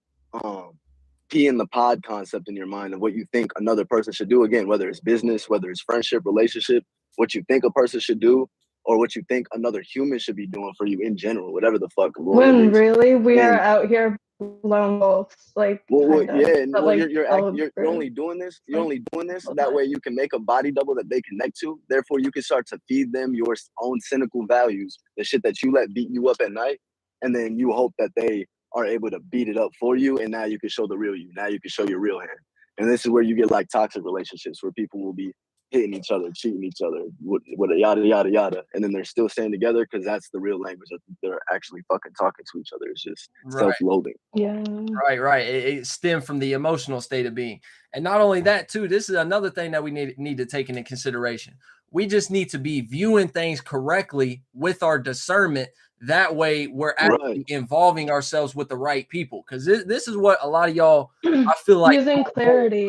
pea in the pod concept in your mind of what you think another person should do. Again, whether it's business, whether it's friendship, relationship, what you think a person should do, or what you think another human should be doing for you in general, whatever the fuck. When really we are And out here lone wolves, like well, kind of. yeah, But well, like you're only doing this. You're only doing this that way you can make a body double that they connect to. Therefore, you can start to feed them your own cynical values, the shit that you let beat you up at night, and then you hope that they are able to beat it up for you, and now you can show the real you. Now you can show your real hand. And this is where you get like toxic relationships where people will be hitting each other, cheating each other, with a yada yada yada, and then they're still staying together because that's the real language that they're actually fucking talking to each other. It's just self-loathing. Yeah. Right. It stemmed from the emotional state of being. And not only that, too, this is another thing that we need to take into consideration. We just need to be viewing things correctly with our discernment. That way we're actually involving ourselves with the right people. Because this is what a lot of y'all, I feel like, using clarity.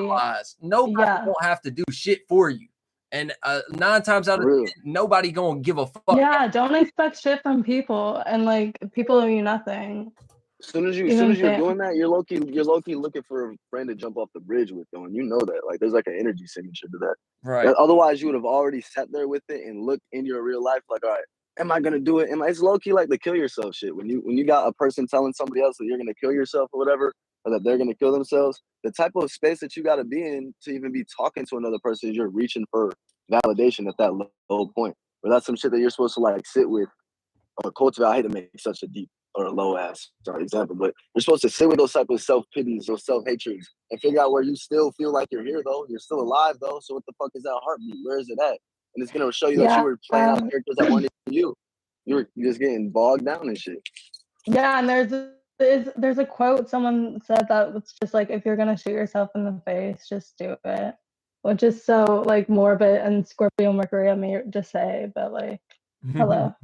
Nobody won't have to do shit for you. And 9 times out of 10, nobody gonna give a fuck. Yeah, don't expect shit from people, and like people owe you nothing. As soon as you're doing that, you're low key looking for a friend to jump off the bridge with, though, and you know that. Like, there's like an energy signature to that. Right. Otherwise, you would have already sat there with it and looked in your real life like, all right, am I gonna do it? It's low key like the kill yourself shit. When you got a person telling somebody else that you're gonna kill yourself or whatever, or that they're gonna kill themselves, the type of space that you got to be in to even be talking to another person is you're reaching for validation at that low point. But that's some shit that you're supposed to like sit with or cultivate. I hate to make such a deep or a low ass example, but you're supposed to sit with those type of self-pities, those self-hatreds, and figure out where you still feel like you're here though. You're still alive though. So what the fuck is that heartbeat? Where is it at? And it's gonna show you that you were playing out characters that weren't you. You're just getting bogged down and shit. Yeah, and there's a quote someone said that was just like, if you're gonna shoot yourself in the face, just do it. Which is so like morbid and Scorpio Mercury of me to say, but like, hello.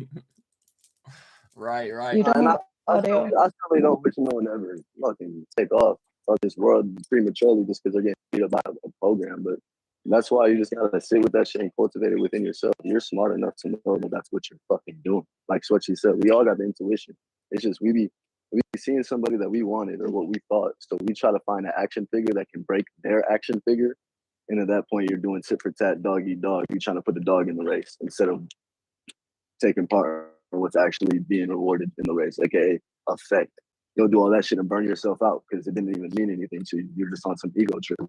Right. You don't I certainly don't wish no one ever fucking take off this world prematurely just because they're getting beat up by a program. But that's why you just gotta sit with that shit and cultivate it within yourself. You're smart enough to know that that's what you're fucking doing. Like what she said, we all got the intuition. It's just we be seeing somebody that we wanted or what we thought. So we try to find an action figure that can break their action figure. And at that point, you're doing tit for tat, dog eat dog. You're trying to put the dog in the race instead of taking part in what's actually being rewarded in the race, aka effect. You'll do all that shit and burn yourself out because it didn't even mean anything to you. You're just on some ego trip.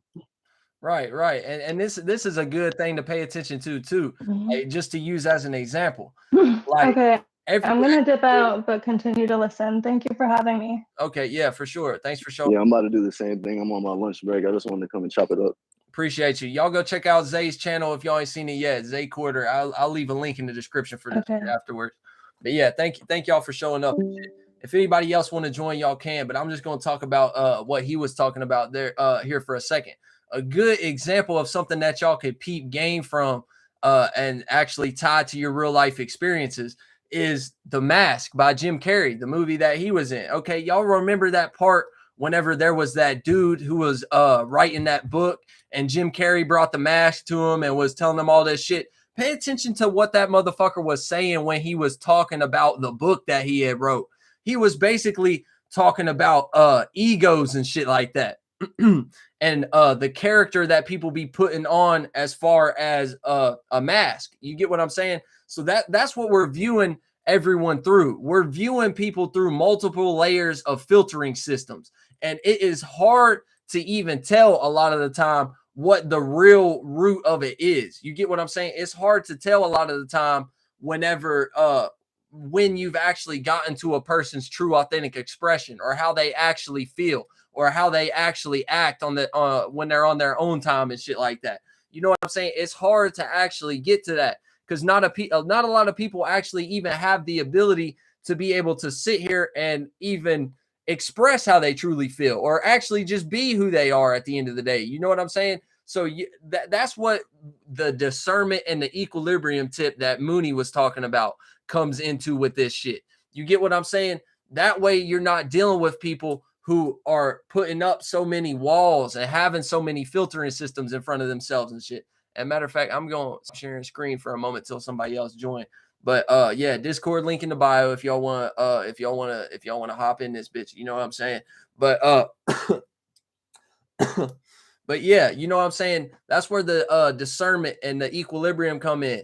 Right, right. And this is a good thing to pay attention to too. Like, just to use as an example. Like Okay, I'm everywhere. gonna dip out, but continue to listen. Thank you for having me. Okay, yeah, for sure. Thanks for showing. Yeah, I'm about to do the same thing. I'm on my lunch break. I just wanted to come and chop it up. Appreciate you. Y'all go check out Zay's channel if y'all ain't seen it yet. Zay Quarter. I'll leave a link in the description for this Okay. afterwards. But yeah, thank y'all for showing up. If anybody else want to join, y'all can. But I'm just going to talk about what he was talking about there here for a second. A good example of something that y'all could gain from and actually tie to your real life experiences is The Mask by Jim Carrey, the movie that he was in. Okay, y'all remember that part whenever there was that dude who was writing that book and Jim Carrey brought the mask to him and was telling him all this shit. Pay attention to what that motherfucker was saying when he was talking about the book that he had wrote. He was basically talking about egos and shit like that. And the character that people be putting on as far as a mask. You get what I'm saying? So that's what we're viewing everyone through. We're viewing people through multiple layers of filtering systems. And it is hard to even tell a lot of the time what the real root of it is. You get what I'm saying? It's hard to tell a lot of the time whenever when you've actually gotten to a person's true authentic expression or how they actually feel or how they actually act on the when they're on their own time and shit like that. You know what I'm saying? It's hard to actually get to that because not a lot of people actually even have the ability to be able to sit here and even express how they truly feel or actually just be who they are at the end of the day. You know what I'm saying? So that's what the discernment and the equilibrium tip that Mooney was talking about comes into with this shit. You get what I'm saying? That way you're not dealing with people who are putting up so many walls and having so many filtering systems in front of themselves and shit. And matter of fact, I'm going to share screen for a moment till somebody else join. But yeah, Discord link in the bio if y'all want to hop in this bitch. You know what I'm saying? But but yeah, you know what I'm saying? That's where the discernment and the equilibrium come in.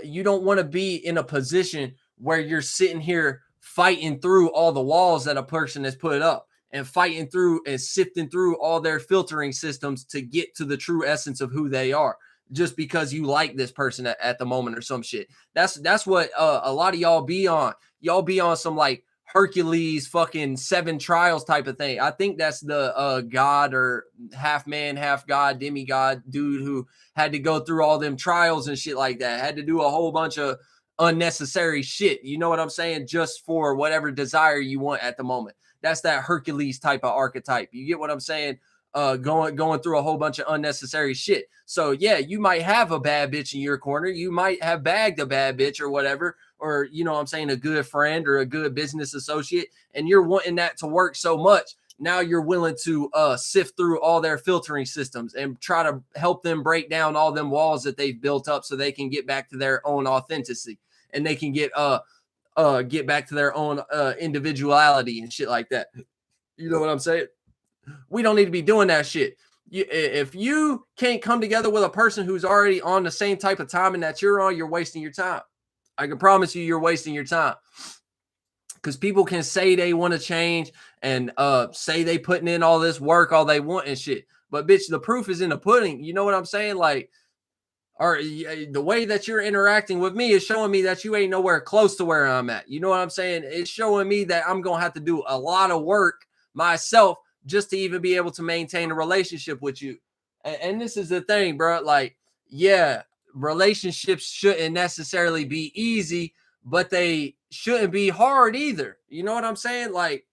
You don't want to be in a position where you're sitting here fighting through all the walls that a person has put up and fighting through and sifting through all their filtering systems to get to the true essence of who they are just because you like this person at the moment or some shit. That's what a lot of y'all be on. Y'all be on some like Hercules fucking 7 trials type of thing. I think that's the god or half man, half god, demigod dude who had to go through all them trials and shit like that. Had to do a whole bunch of unnecessary shit. You know what I'm saying? Just for whatever desire you want at the moment. That's that Hercules type of archetype. You get what I'm saying? Going through a whole bunch of unnecessary shit. So yeah, you might have a bad bitch in your corner. You might have bagged a bad bitch or whatever, or you know what I'm saying, a good friend or a good business associate, and you're wanting that to work so much. Now you're willing to sift through all their filtering systems and try to help them break down all them walls that they've built up so they can get back to their own authenticity and they can get back to their own individuality and shit like that. You know what I'm saying? We don't need to be doing that shit. If you can't come together with a person who's already on the same type of timing that you're on, you're wasting your time. I can promise you're wasting your time. Because people can say they want to change and say they putting in all this work, all they want and shit. But bitch, the proof is in the pudding. You know what I'm saying? Like, or the way that you're interacting with me is showing me that you ain't nowhere close to where I'm at. You know what I'm saying? It's showing me that I'm going to have to do a lot of work myself just to even be able to maintain a relationship with you. And this is the thing, bro. Like, yeah, relationships shouldn't necessarily be easy, but they shouldn't be hard either. You know what I'm saying? Like,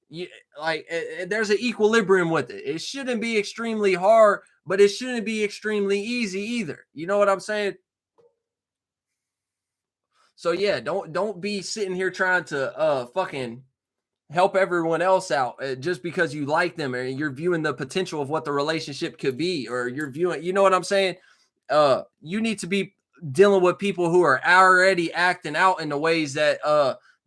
there's an equilibrium with it. It shouldn't be extremely hard, but it shouldn't be extremely easy either. You know what I'm saying? So yeah, don't be sitting here trying to fucking help everyone else out just because you like them or you're viewing the potential of what the relationship could be, or you're viewing, you know what I'm saying? You need to be dealing with people who are already acting out in the ways that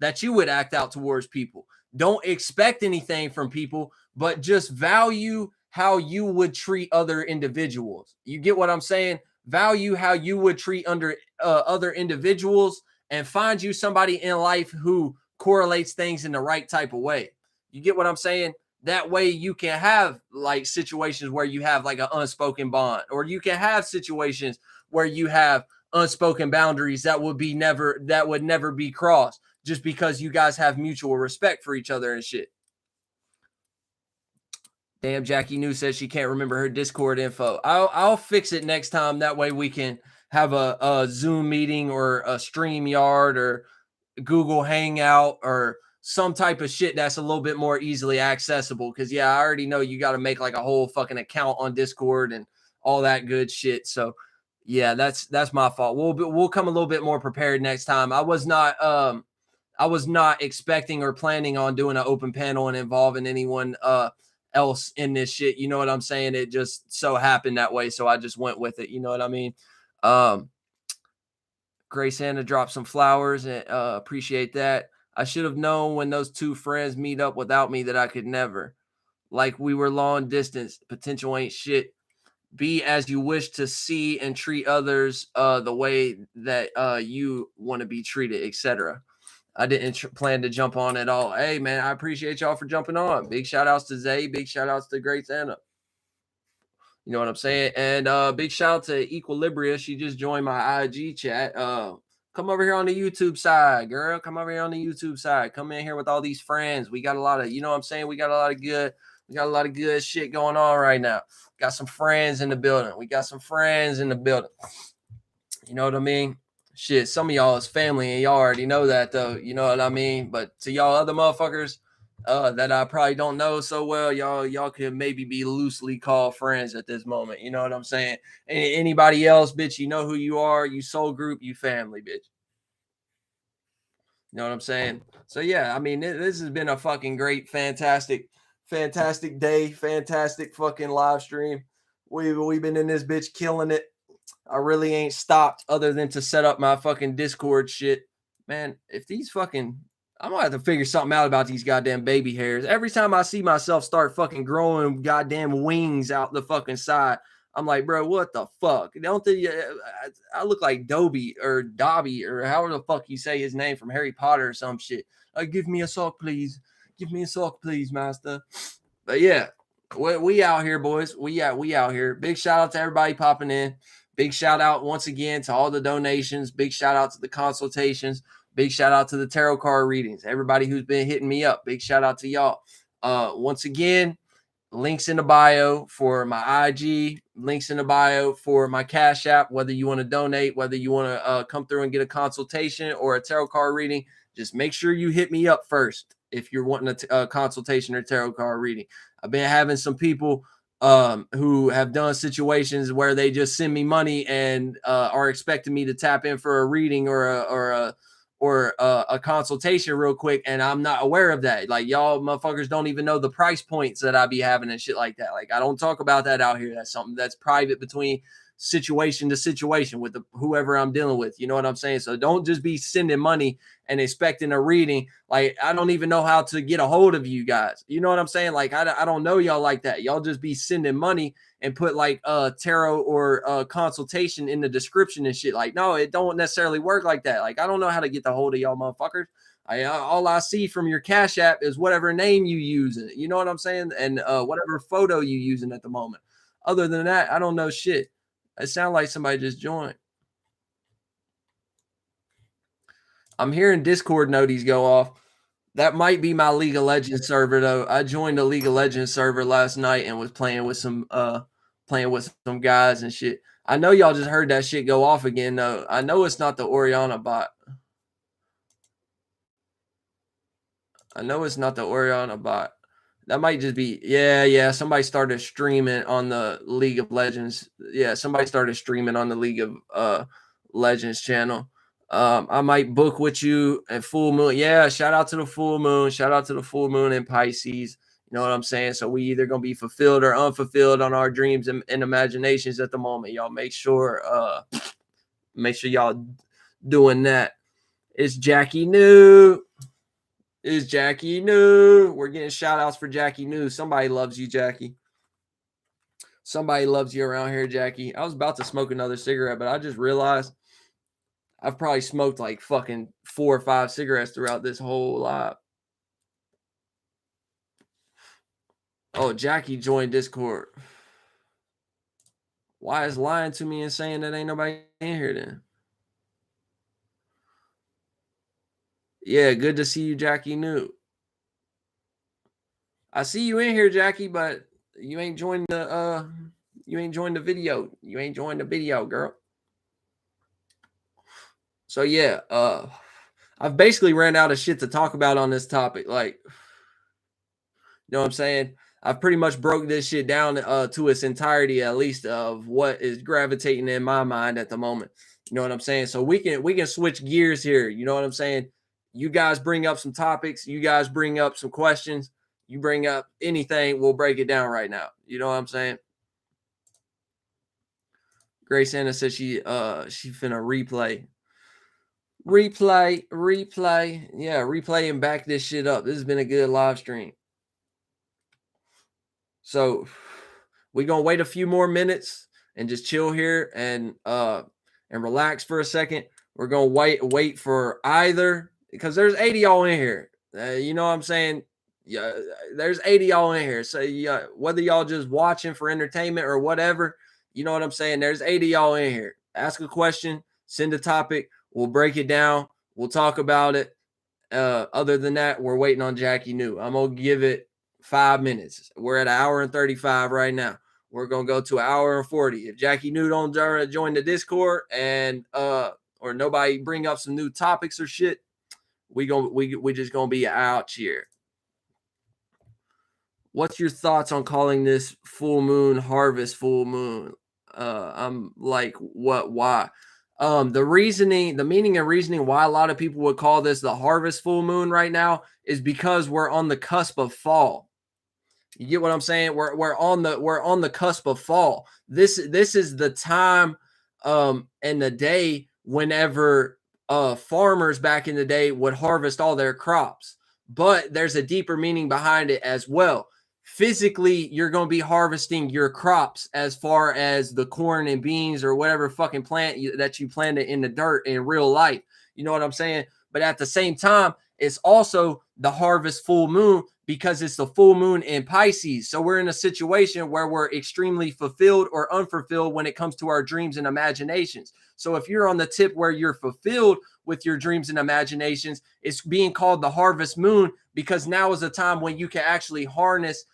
that you would act out towards people. Don't expect anything from people, but just value how you would treat other individuals. You get what I'm saying? Value how you would treat other individuals and find you somebody in life who correlates things in the right type of way. You get what I'm saying? that way you can have like situations where you have like an unspoken bond, or you can have situations where you have unspoken boundaries that would never be crossed, just because you guys have mutual respect for each other and shit. Damn, Jackie New says she can't remember her Discord info. I'll fix it next time. That way we can have a Zoom meeting or a StreamYard or Google Hangout or some type of shit that's a little bit more easily accessible. Because yeah, I already know you got to make like a whole fucking account on Discord and all that good shit. So yeah, that's my fault. We'll come a little bit more prepared next time. I was not expecting or planning on doing an open panel and involving anyone else in this shit. You know what I'm saying? It just so happened that way, so I just went with it. You know what I mean? Gray Santa dropped some flowers and appreciate that. I should have known when those two friends meet up without me that I could never. Like we were long distance. Potential ain't shit. Be as you wish to see and treat others the way that you want to be treated, etc. I didn't plan to jump on at all. Hey, man, I appreciate y'all for jumping on. Big shout outs to Zay. Big shout outs to Great Santa. You know what I'm saying? And big shout out to Equilibria. She just joined my IG chat. Come over here on the YouTube side, girl. Come over here on the YouTube side. Come in here with all these friends. We got a lot of, you know what I'm saying? We got a lot of good shit going on right now. Got some friends in the building. You know what I mean? Shit, some of y'all is family and y'all already know that though. You know what I mean? But to y'all other motherfuckers that I probably don't know so well, y'all can maybe be loosely called friends at this moment. You know what I'm saying? Anybody else, bitch, you know who you are. You soul group, you family, bitch. You know what I'm saying? So yeah, I mean, this has been a fucking great, fantastic day, fantastic fucking live stream. We've been in this bitch killing it. I really ain't stopped other than to set up my fucking Discord shit. Man, if these fucking, I'm gonna have to figure something out about these goddamn baby hairs. Every time I see myself start fucking growing goddamn wings out the fucking side, I'm like, bro, what the fuck? Don't they, I look like Dobby or Dobby or however the fuck you say his name from Harry Potter or some shit. Give me a sock, please. Give me a sock, please, master. But yeah, we out here, boys. We out here. Big shout out to everybody popping in. Big shout out once again to all the donations. Big shout out to the consultations. Big shout out to the tarot card readings. Everybody who's been hitting me up. Big shout out to y'all. Once again, links in the bio for my IG, links in the bio for my Cash App, whether you want to donate, whether you want to come through and get a consultation or a tarot card reading. Just make sure you hit me up first if you're wanting a consultation or tarot card reading. I've been having some people who have done situations where they just send me money and are expecting me to tap in for a reading or a consultation real quick, and I'm not aware of that. Like, y'all motherfuckers don't even know the price points that I be having and shit like that. Like, I don't talk about that out here. That's something that's private between situation to situation with whoever I'm dealing with. You know what I'm saying? So don't just be sending money and expecting a reading. Like, I don't even know how to get a hold of you guys. You know what I'm saying? Like, I don't know y'all like that. Y'all just be sending money and put like tarot or consultation in the description and shit. Like, no, it don't necessarily work like that. Like, I don't know how to get the hold of y'all motherfuckers. All I see from your Cash App is whatever name you using. You know what I'm saying? And whatever photo you using at the moment. Other than that, I don't know shit. It sounds like somebody just joined. I'm hearing Discord noties go off. That might be my League of Legends server though. I joined the League of Legends server last night and was playing with some guys and shit. I know y'all just heard that shit go off again though. I know it's not the Oriana bot. That might just be, yeah. Somebody started streaming on the League of Legends. Yeah, somebody started streaming on the League of Legends channel. I might book with you at full moon. Yeah, shout out to the full moon. Shout out to the full moon in Pisces. You know what I'm saying? So we either gonna be fulfilled or unfulfilled on our dreams and imaginations at the moment. Y'all make sure y'all doing that. It's Jackie New. We're getting shout outs for Jackie New. Somebody loves you, Jackie. Somebody loves you around here, Jackie. I was about to smoke another cigarette, but I just realized I've probably smoked like fucking 4 or 5 cigarettes throughout this whole live. Oh, Jackie joined Discord. Why is lying to me and saying that ain't nobody in here then? Yeah, good to see you, Jackie New. I see you in here, Jackie, but you ain't joined the video. You ain't joined the video, girl. So yeah, I've basically ran out of shit to talk about on this topic. Like, you know what I'm saying? I've pretty much broke this shit down to its entirety, at least of what is gravitating in my mind at the moment. You know what I'm saying? So we can switch gears here. You know what I'm saying? You guys bring up some topics. You guys bring up some questions. You bring up anything, we'll break it down right now. You know what I'm saying? Grace Anna says she finna replay. Yeah, replay and back this shit up. This has been a good live stream. So we're gonna wait a few more minutes and just chill here and relax for a second. We're gonna wait for either, because there's 80 y'all in here. You know what I'm saying? Yeah, there's 80 y'all in here. So yeah, whether y'all just watching for entertainment or whatever, you know what I'm saying? There's 80 y'all in here. Ask a question, send a topic, we'll break it down, we'll talk about it. Other than that, we're waiting on Jackie New. I'm gonna give it 5 minutes. We're at 1 hour and 35 right now. We're gonna go to 1 hour and 40. If Jackie New don't join the Discord and or nobody bring up some new topics or shit, we just gonna be out here. What's your thoughts on calling this full moon harvest full moon? I'm like, what? Why? The meaning and reasoning why a lot of people would call this the harvest full moon right now is because we're on the cusp of fall. You get what I'm saying? We're on the cusp of fall. This is the time and the day whenever farmers back in the day would harvest all their crops. But there's a deeper meaning behind it as well. Physically, you're going to be harvesting your crops as far as the corn and beans or whatever fucking plant that you planted in the dirt in real life. You know what I'm saying? But at the same time, it's also the harvest full moon because it's the full moon in Pisces. So we're in a situation where we're extremely fulfilled or unfulfilled when it comes to our dreams and imaginations. So if you're on the tip where you're fulfilled with your dreams and imaginations, it's being called the harvest moon because now is a time when you can actually harness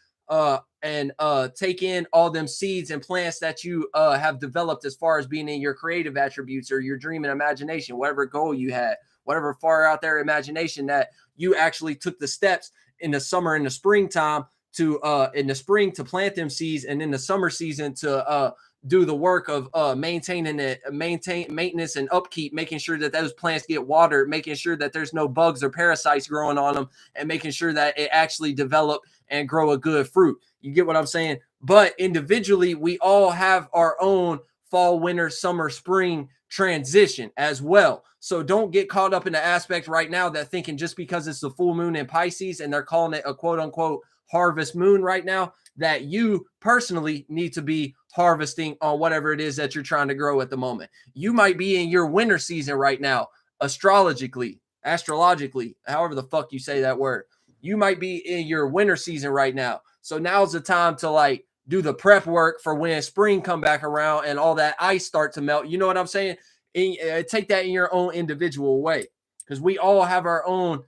and take in all them seeds and plants that you have developed as far as being in your creative attributes or your dream and imagination, whatever goal you had, whatever far out there imagination that you actually took the steps in the summer and the springtime to in the spring to plant them seeds, and in the summer season to do the work of maintenance and upkeep, making sure that those plants get watered, making sure that there's no bugs or parasites growing on them, and making sure that it actually develop and grow a good fruit. You get what I'm saying? But individually, we all have our own fall, winter, summer, spring transition as well. So don't get caught up in the aspect right now that thinking just because it's the full moon in Pisces and they're calling it a quote unquote harvest moon right now, that you personally need to be harvesting on whatever it is that you're trying to grow at the moment. You might be in your winter season right now, astrologically, however the fuck you say that word. You might be in your winter season right now. So now's the time to like do the prep work for when spring come back around and all that ice start to melt. You know what I'm saying? Take that in your own individual way, because we all have our own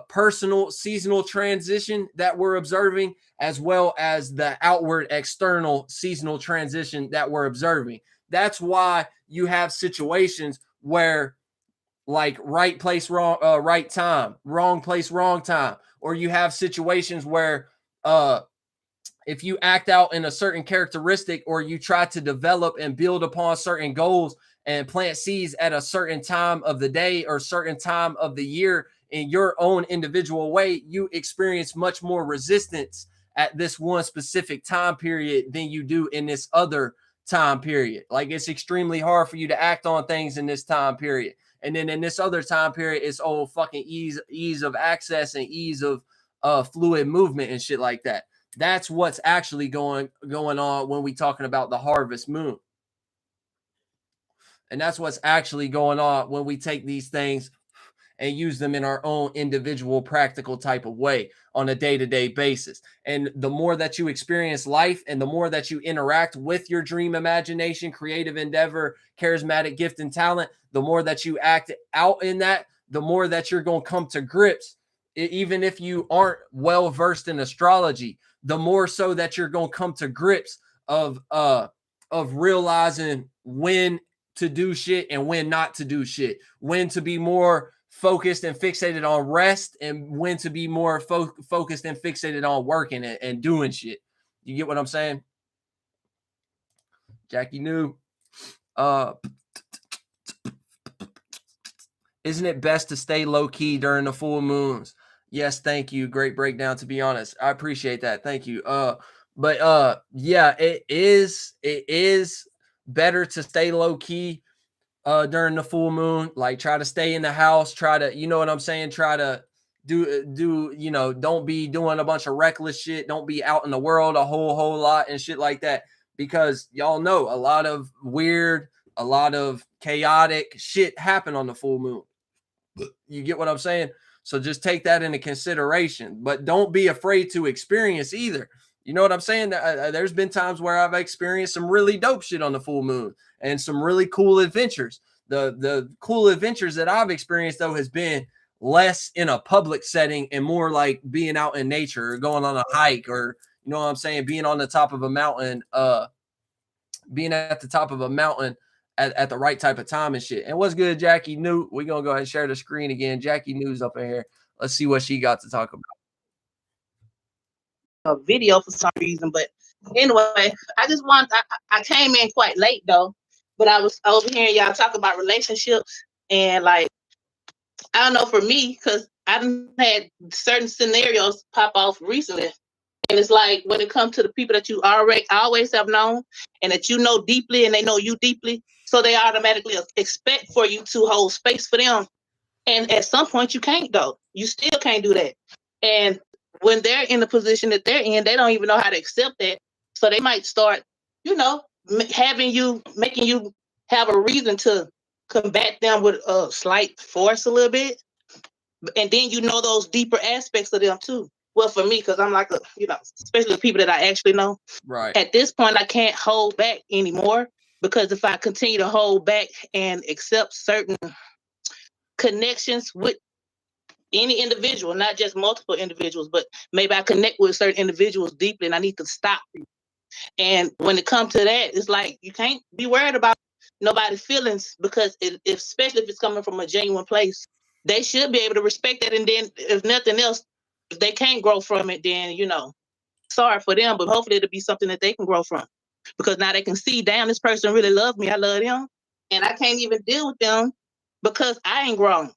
personal seasonal transition that we're observing, as well as the outward external seasonal transition that we're observing. That's why you have situations where like right place, right time, wrong place, wrong time, or you have situations where if you act out in a certain characteristic or you try to develop and build upon certain goals and plant seeds at a certain time of the day or certain time of the year in your own individual way, you experience much more resistance at this one specific time period than you do in this other time period. Like it's extremely hard for you to act on things in this time period. And then in this other time period, it's all fucking ease of access and ease of fluid movement and shit like that. That's what's actually going on when we talking about the harvest moon. And that's what's actually going on when we take these things and use them in our own individual practical type of way on a day-to-day basis. And the more that you experience life and the more that you interact with your dream, imagination, creative endeavor, charismatic gift and talent, the more that you act out in that, the more that you're going to come to grips. Even if you aren't well versed in astrology, the more so that you're going to come to grips of realizing when to do shit and when not to do shit, when to be more focused and fixated on rest and when to be more focused and fixated on working and doing shit. You get what I'm saying? Jackie knew. Isn't it best to stay low key during the full moons? Yes, thank you. Great breakdown, to be honest. I appreciate that. Thank you. But yeah, it is better to stay low key during the full moon. Like, try to stay in the house, try to, you know what I'm saying? Try to do, you know, don't be doing a bunch of reckless shit. Don't be out in the world a whole lot and shit like that. Because y'all know a lot of weird, a lot of chaotic shit happen on the full moon. You get what I'm saying? So just take that into consideration, but don't be afraid to experience either. You know what I'm saying? There's been times where I've experienced some really dope shit on the full moon and some really cool adventures. The cool adventures that I've experienced, though, has been less in a public setting and more like being out in nature or going on a hike, or, you know what I'm saying, being on the top of a mountain, being at the top of a mountain at the right type of time and shit. And what's good, Jackie Newt? We're going to go ahead and share the screen again. Jackie Newt's up in here. Let's see what she got to talk about. A video for some reason, but anyway, I came in quite late though, but I was overhearing y'all talk about relationships, and like, I don't know, for me, because I've had certain scenarios pop off recently, and it's like when it comes to the people that you always have known and that you know deeply and they know you deeply, so they automatically expect for you to hold space for them, and at some point you can't though. You still can't do that, and when they're in the position that they're in, they don't even know how to accept that. So they might start, you know, making you have a reason to combat them with a slight force a little bit. And then you know those deeper aspects of them too. Well, for me, because I'm like, you know, especially the people that I actually know. Right. At this point, I can't hold back anymore, because if I continue to hold back and accept certain connections with any individual, not just multiple individuals, but maybe I connect with certain individuals deeply and I need to stop. And when it comes to that, it's like, you can't be worried about nobody's feelings, because especially if it's coming from a genuine place, they should be able to respect that. And then if nothing else, if they can't grow from it, then, you know, sorry for them, but hopefully it'll be something that they can grow from, because now they can see, damn, this person really loves me. I love them. And I can't even deal with them because I ain't grown.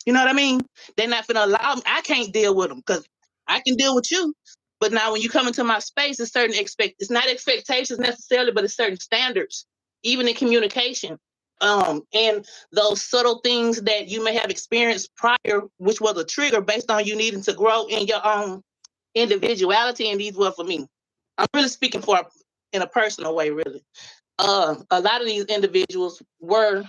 You know what I mean? They're not going to allow me. I can't deal with them because I can deal with you. But now when you come into my space, it's certain it's not expectations necessarily, but it's certain standards, even in communication. And those subtle things that you may have experienced prior, which was a trigger based on you needing to grow in your own individuality. And these were for me. I'm really speaking in a personal way, really. A lot of these individuals were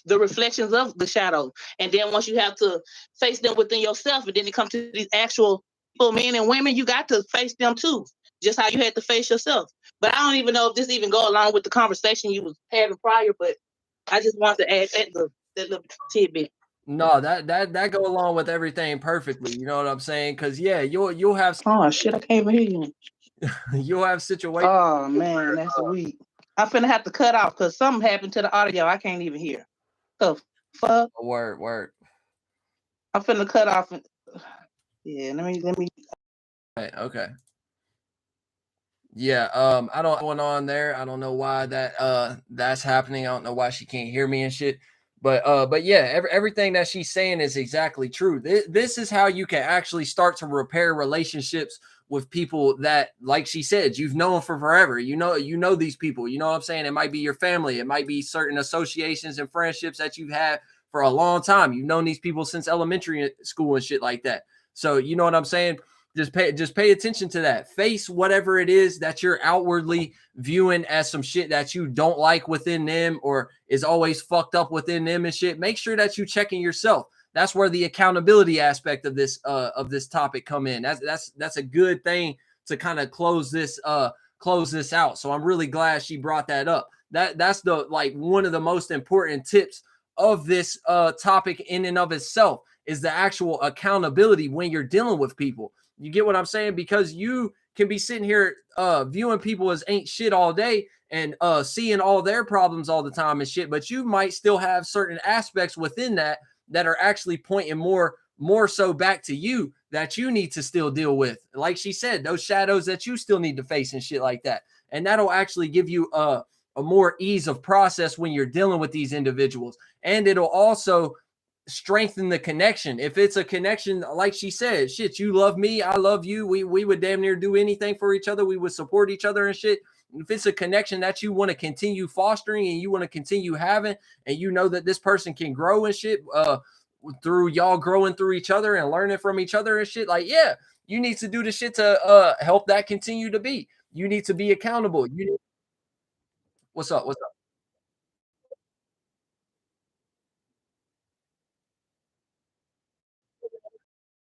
the reflections of the shadow. And then once you have to face them within yourself, and then it comes to these actual people, men and women, you got to face them too, just how you had to face yourself. But I don't even know if this even go along with the conversation you was having prior, but I just wanted to add that little tidbit. No, that go along with everything perfectly. You know what I'm saying? Because yeah, you'll have. Oh shit, I can't even hear you. You'll have situations. Oh man, that's weak. I'm finna have to cut off because something happened to the audio. I can't even hear. The fuck? Word. I'm finna cut off. Yeah, let me. Okay. Yeah. I don't know what's going on there. I don't know why that's happening. I don't know why she can't hear me and shit. But yeah, everything that she's saying is exactly true. This is how you can actually start to repair relationships with people that, like she said, you've known for forever. You know these people. You know what I'm saying? It might be your family. It might be certain associations and friendships that you've had for a long time. You've known these people since elementary school and shit like that. So you know what I'm saying? Just pay attention to that. Face whatever it is that you're outwardly viewing as some shit that you don't like within them or is always fucked up within them and shit. Make sure that you checking yourself. that's where the accountability aspect of this topic come in. That's a good thing to kind of close this out. So I'm really glad she brought that up. That's the like one of the most important tips of this topic in and of itself is the actual accountability when you're dealing with people. You get what I'm saying? Because you can be sitting here viewing people as ain't shit all day and seeing all their problems all the time and shit, but you might still have certain aspects within that are actually pointing more so back to you that you need to still deal with. Like she said, those shadows that you still need to face and shit like that. And that'll actually give you a more ease of process when you're dealing with these individuals. And it'll also strengthen the connection. If it's a connection, like she said, shit, you love me, I love you. We would damn near do anything for each other. We would support each other and shit. If it's a connection that you want to continue fostering and you want to continue having, and you know that this person can grow and shit, through y'all growing through each other and learning from each other and shit, like, yeah, you need to do the shit to help that continue to be. You need to be accountable. What's up?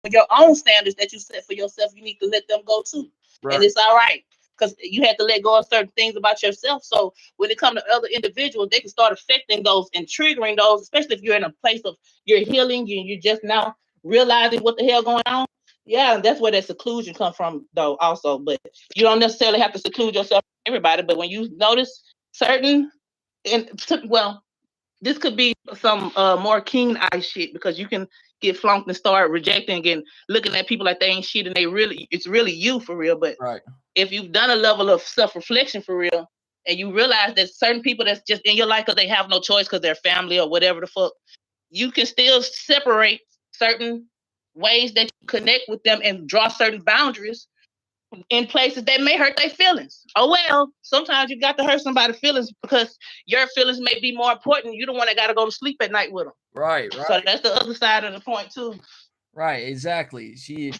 Your own standards that you set for yourself, you need to let them go too. Right. And it's all right because you have to let go of certain things about yourself. So when it comes to other individuals, they can start affecting those and triggering those, especially if you're in a place of you're healing and you're just now realizing what the hell going on. Yeah, that's where that seclusion comes from, though, also. But you don't necessarily have to seclude yourself from everybody. But when you notice certain, well, this could be some more keen eye shit because you can get flunked and start rejecting and looking at people like they ain't shit and it's really you for real. But right. If you've done a level of self-reflection for real and you realize that certain people that's just in your life because they have no choice because they're family or whatever the fuck, you can still separate certain ways that you connect with them and draw certain boundaries in places that may hurt their feelings. Oh, well, sometimes you got to hurt somebody's feelings because your feelings may be more important. You're the one that got to go to sleep at night with them. Right. So that's the other side of the point, too. Right, exactly. She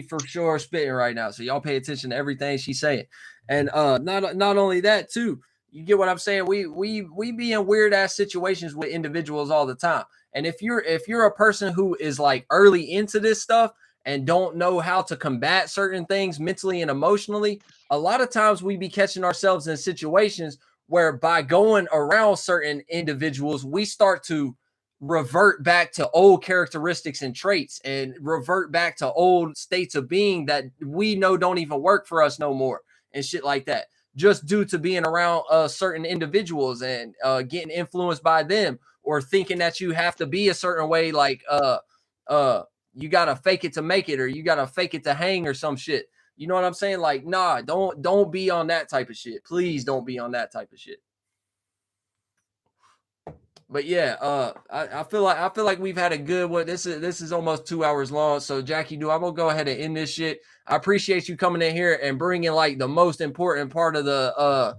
for sure spitting right now. So y'all pay attention to everything she's saying. And not only that, too, you get what I'm saying? We be in weird ass situations with individuals all the time. And if you're a person who is like early into this stuff and don't know how to combat certain things mentally and emotionally, a lot of times we be catching ourselves in situations where by going around certain individuals, we start to revert back to old characteristics and traits and revert back to old states of being that we know don't even work for us no more and shit like that, just due to being around certain individuals and getting influenced by them or thinking that you have to be a certain way, like you gotta fake it to make it or you gotta fake it to hang or some shit. You know what I'm saying? Like, nah, don't be on that type of shit. Please don't be on that type of shit. But yeah, I feel like we've had a good one. This is almost 2 hours long. So Jackie, I'm gonna go ahead and end this shit. I appreciate you coming in here and bringing like the most important part of the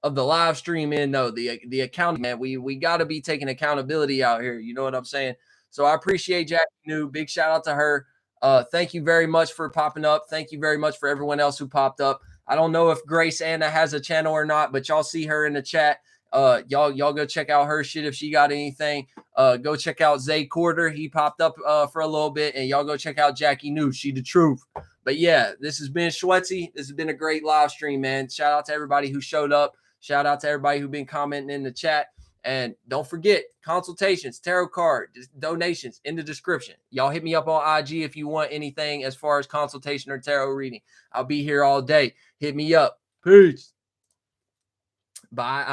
live stream in, though, the accounting, man. We got to be taking accountability out here. You know what I'm saying? So I appreciate Jackie New. Big shout out to her. Thank you very much for popping up. Thank you very much for everyone else who popped up. I don't know if Grace Anna has a channel or not, but y'all see her in the chat. Y'all go check out her shit if she got anything. Go check out Zay Quarter. He popped up for a little bit, and y'all go check out Jackie New. She the truth. But yeah, this has been Schwetzel. This has been a great live stream, man. Shout out to everybody who showed up. Shout out to everybody who's been commenting in the chat. And don't forget, consultations, tarot card, donations in the description. Y'all hit me up on IG if you want anything as far as consultation or tarot reading. I'll be here all day. Hit me up. Peace. Bye.